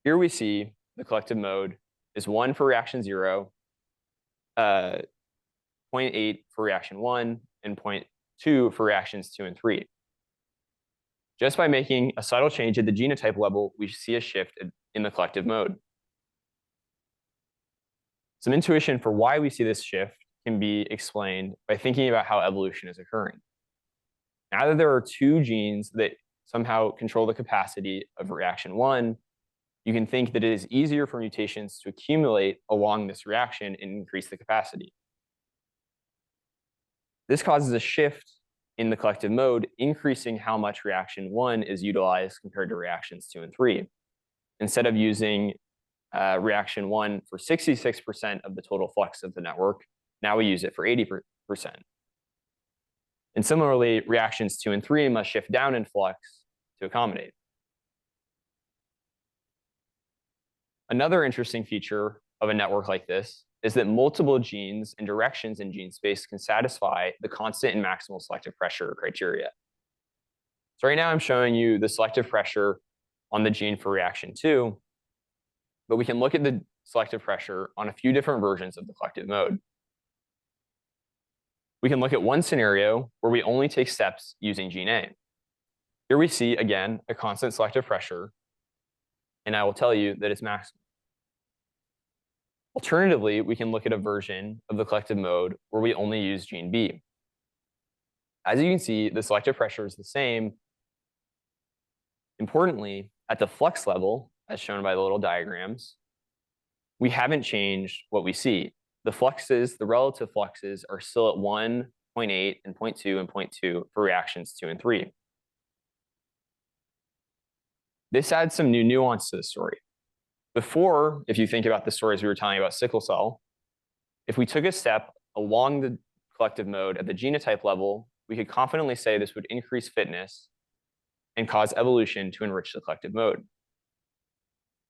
Here we see the collective mode is 1 for reaction 0, 0.8 for reaction 1, and 0.2 for reactions 2 and 3. Just by making a subtle change at the genotype level, we see a shift in the collective mode. Some intuition for why we see this shift can be explained by thinking about how evolution is occurring. Now that there are two genes that somehow control the capacity of reaction 1, you can think that it is easier for mutations to accumulate along this reaction and increase the capacity. This causes a shift in the collective mode, increasing how much reaction 1 is utilized compared to reactions 2 and 3. Instead of using reaction 1 for 66% of the total flux of the network, now we use it for 80%. And similarly, reactions 2 and 3 must shift down in flux to accommodate. Another interesting feature of a network like this is that multiple genes and directions in gene space can satisfy the constant and maximal selective pressure criteria. So right now I'm showing you the selective pressure on the gene for reaction 2, but we can look at the selective pressure on a few different versions of the collective mode. We can look at one scenario where we only take steps using gene A. Here we see, again, a constant selective pressure, and I will tell you that it's maximal. Alternatively, we can look at a version of the collective mode where we only use gene B. As you can see, the selective pressure is the same. Importantly, at the flux level, as shown by the little diagrams, we haven't changed what we see. The fluxes, the relative fluxes, are still at 1, 0.8, and 0.2 and 0.2 for reactions 2 and 3. This adds some new nuance to the story. Before, if you think about the stories we were telling about sickle cell, if we took a step along the collective mode at the genotype level, we could confidently say this would increase fitness and cause evolution to enrich the collective mode.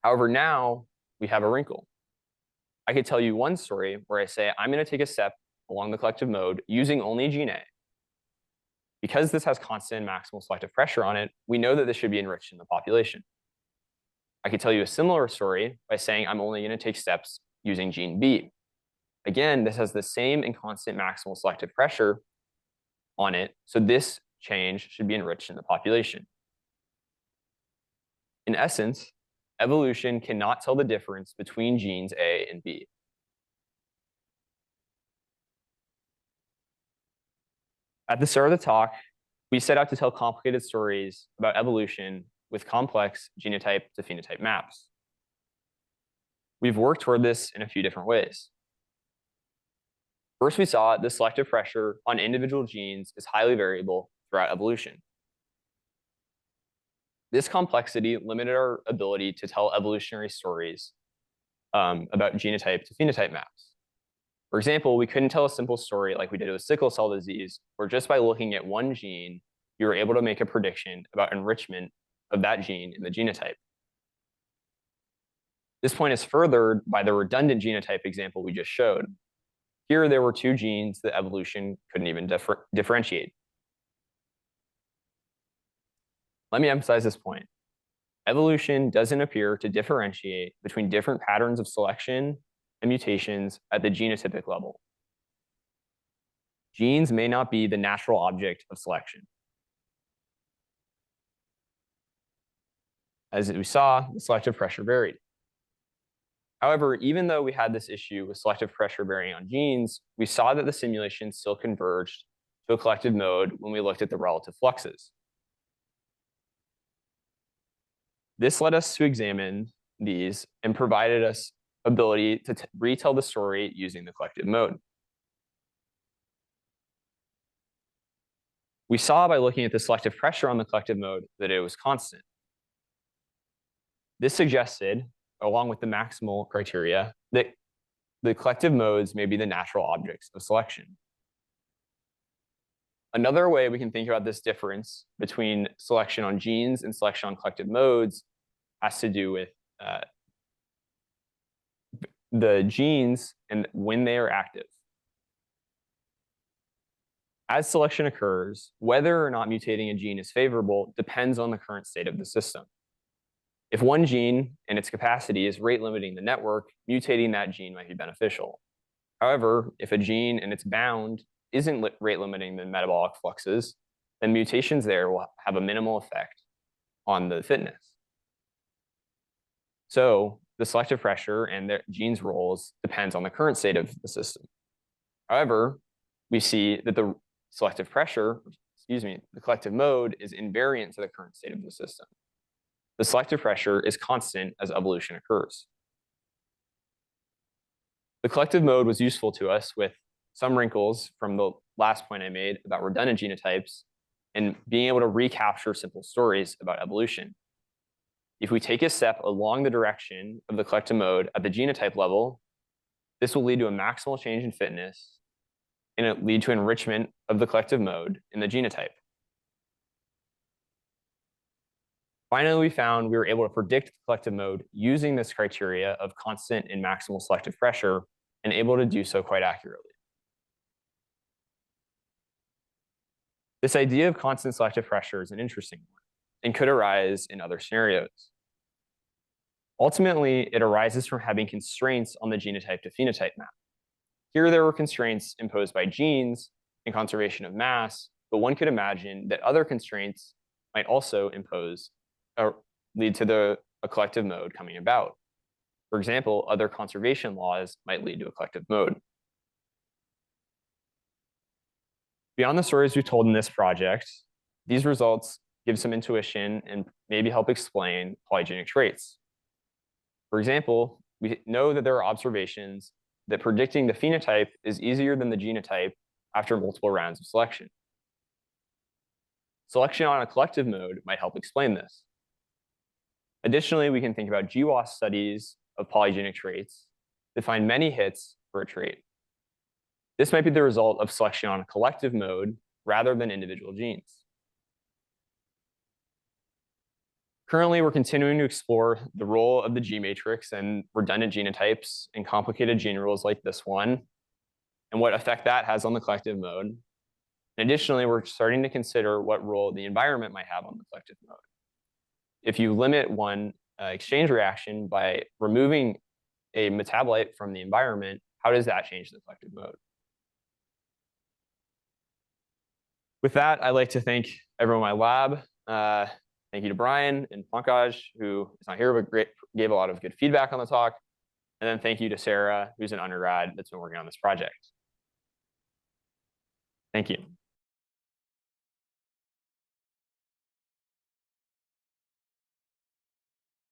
However, now we have a wrinkle. I could tell you one story where I say, I'm going to take a step along the collective mode using only gene A. Because this has constant and maximal selective pressure on it, we know that this should be enriched in the population. I could tell you a similar story by saying I'm only going to take steps using gene B. Again, this has the same and constant maximal selective pressure on it, so this change should be enriched in the population. In essence, evolution cannot tell the difference between genes A and B. At the start of the talk, we set out to tell complicated stories about evolution with complex genotype-to-phenotype maps. We've worked toward this in a few different ways. First, we saw the selective pressure on individual genes is highly variable throughout evolution. This complexity limited our ability to tell evolutionary stories about genotype-to-phenotype maps. For example, we couldn't tell a simple story like we did with sickle cell disease, where just by looking at one gene, you were able to make a prediction about enrichment of that gene in the genotype. This point is furthered by the redundant genotype example we just showed. Here, there were two genes that evolution couldn't even differentiate. Let me emphasize this point. Evolution doesn't appear to differentiate between different patterns of selection and mutations at the genotypic level. Genes may not be the natural object of selection. As we saw, the selective pressure varied. However, even though we had this issue with selective pressure varying on genes, we saw that the simulation still converged to a collective mode when we looked at the relative fluxes. This led us to examine these and provided us ability to retell the story using the collective mode. We saw by looking at the selective pressure on the collective mode that it was constant. This suggested, along with the maximal criteria, that the collective modes may be the natural objects of selection. Another way we can think about this difference between selection on genes and selection on collective modes has to do with the genes and when they are active. As selection occurs, whether or not mutating a gene is favorable depends on the current state of the system. If one gene and its capacity is rate limiting the network, mutating that gene might be beneficial. However, if a gene and its bound isn't rate limiting the metabolic fluxes, then mutations there will have a minimal effect on the fitness. So the selective pressure and the gene's roles depends on the current state of the system. However, we see that the selective pressure, the collective mode is invariant to the current state of the system. The selective pressure is constant as evolution occurs. The collective mode was useful to us with some wrinkles from the last point I made about redundant genotypes and being able to recapture simple stories about evolution. If we take a step along the direction of the collective mode at the genotype level, this will lead to a maximal change in fitness, and it lead to enrichment of the collective mode in the genotype. Finally, we found we were able to predict the collective mode using this criteria of constant and maximal selective pressure, and able to do so quite accurately. This idea of constant selective pressure is an interesting one and could arise in other scenarios. Ultimately, it arises from having constraints on the genotype to phenotype map. Here, there were constraints imposed by genes and conservation of mass, but one could imagine that other constraints might also impose or lead to a collective mode coming about. For example, other conservation laws might lead to a collective mode. Beyond the stories we've told in this project, these results give some intuition and maybe help explain polygenic traits. For example, we know that there are observations that predicting the phenotype is easier than the genotype after multiple rounds of selection. Selection on a collective mode might help explain this. Additionally, we can think about GWAS studies of polygenic traits that find many hits for a trait. This might be the result of selection on a collective mode rather than individual genes. Currently, we're continuing to explore the role of the G matrix and redundant genotypes in complicated gene rules like this one, and what effect that has on the collective mode. And additionally, we're starting to consider what role the environment might have on the collective mode. If you limit one exchange reaction by removing a metabolite from the environment, how does that change the collective mode? With that, I'd like to thank everyone in my lab. Thank you to Brian and Pankaj, who is not here, but gave a lot of good feedback on the talk. And then thank you to Sarah, who's an undergrad that's been working on this project. Thank you.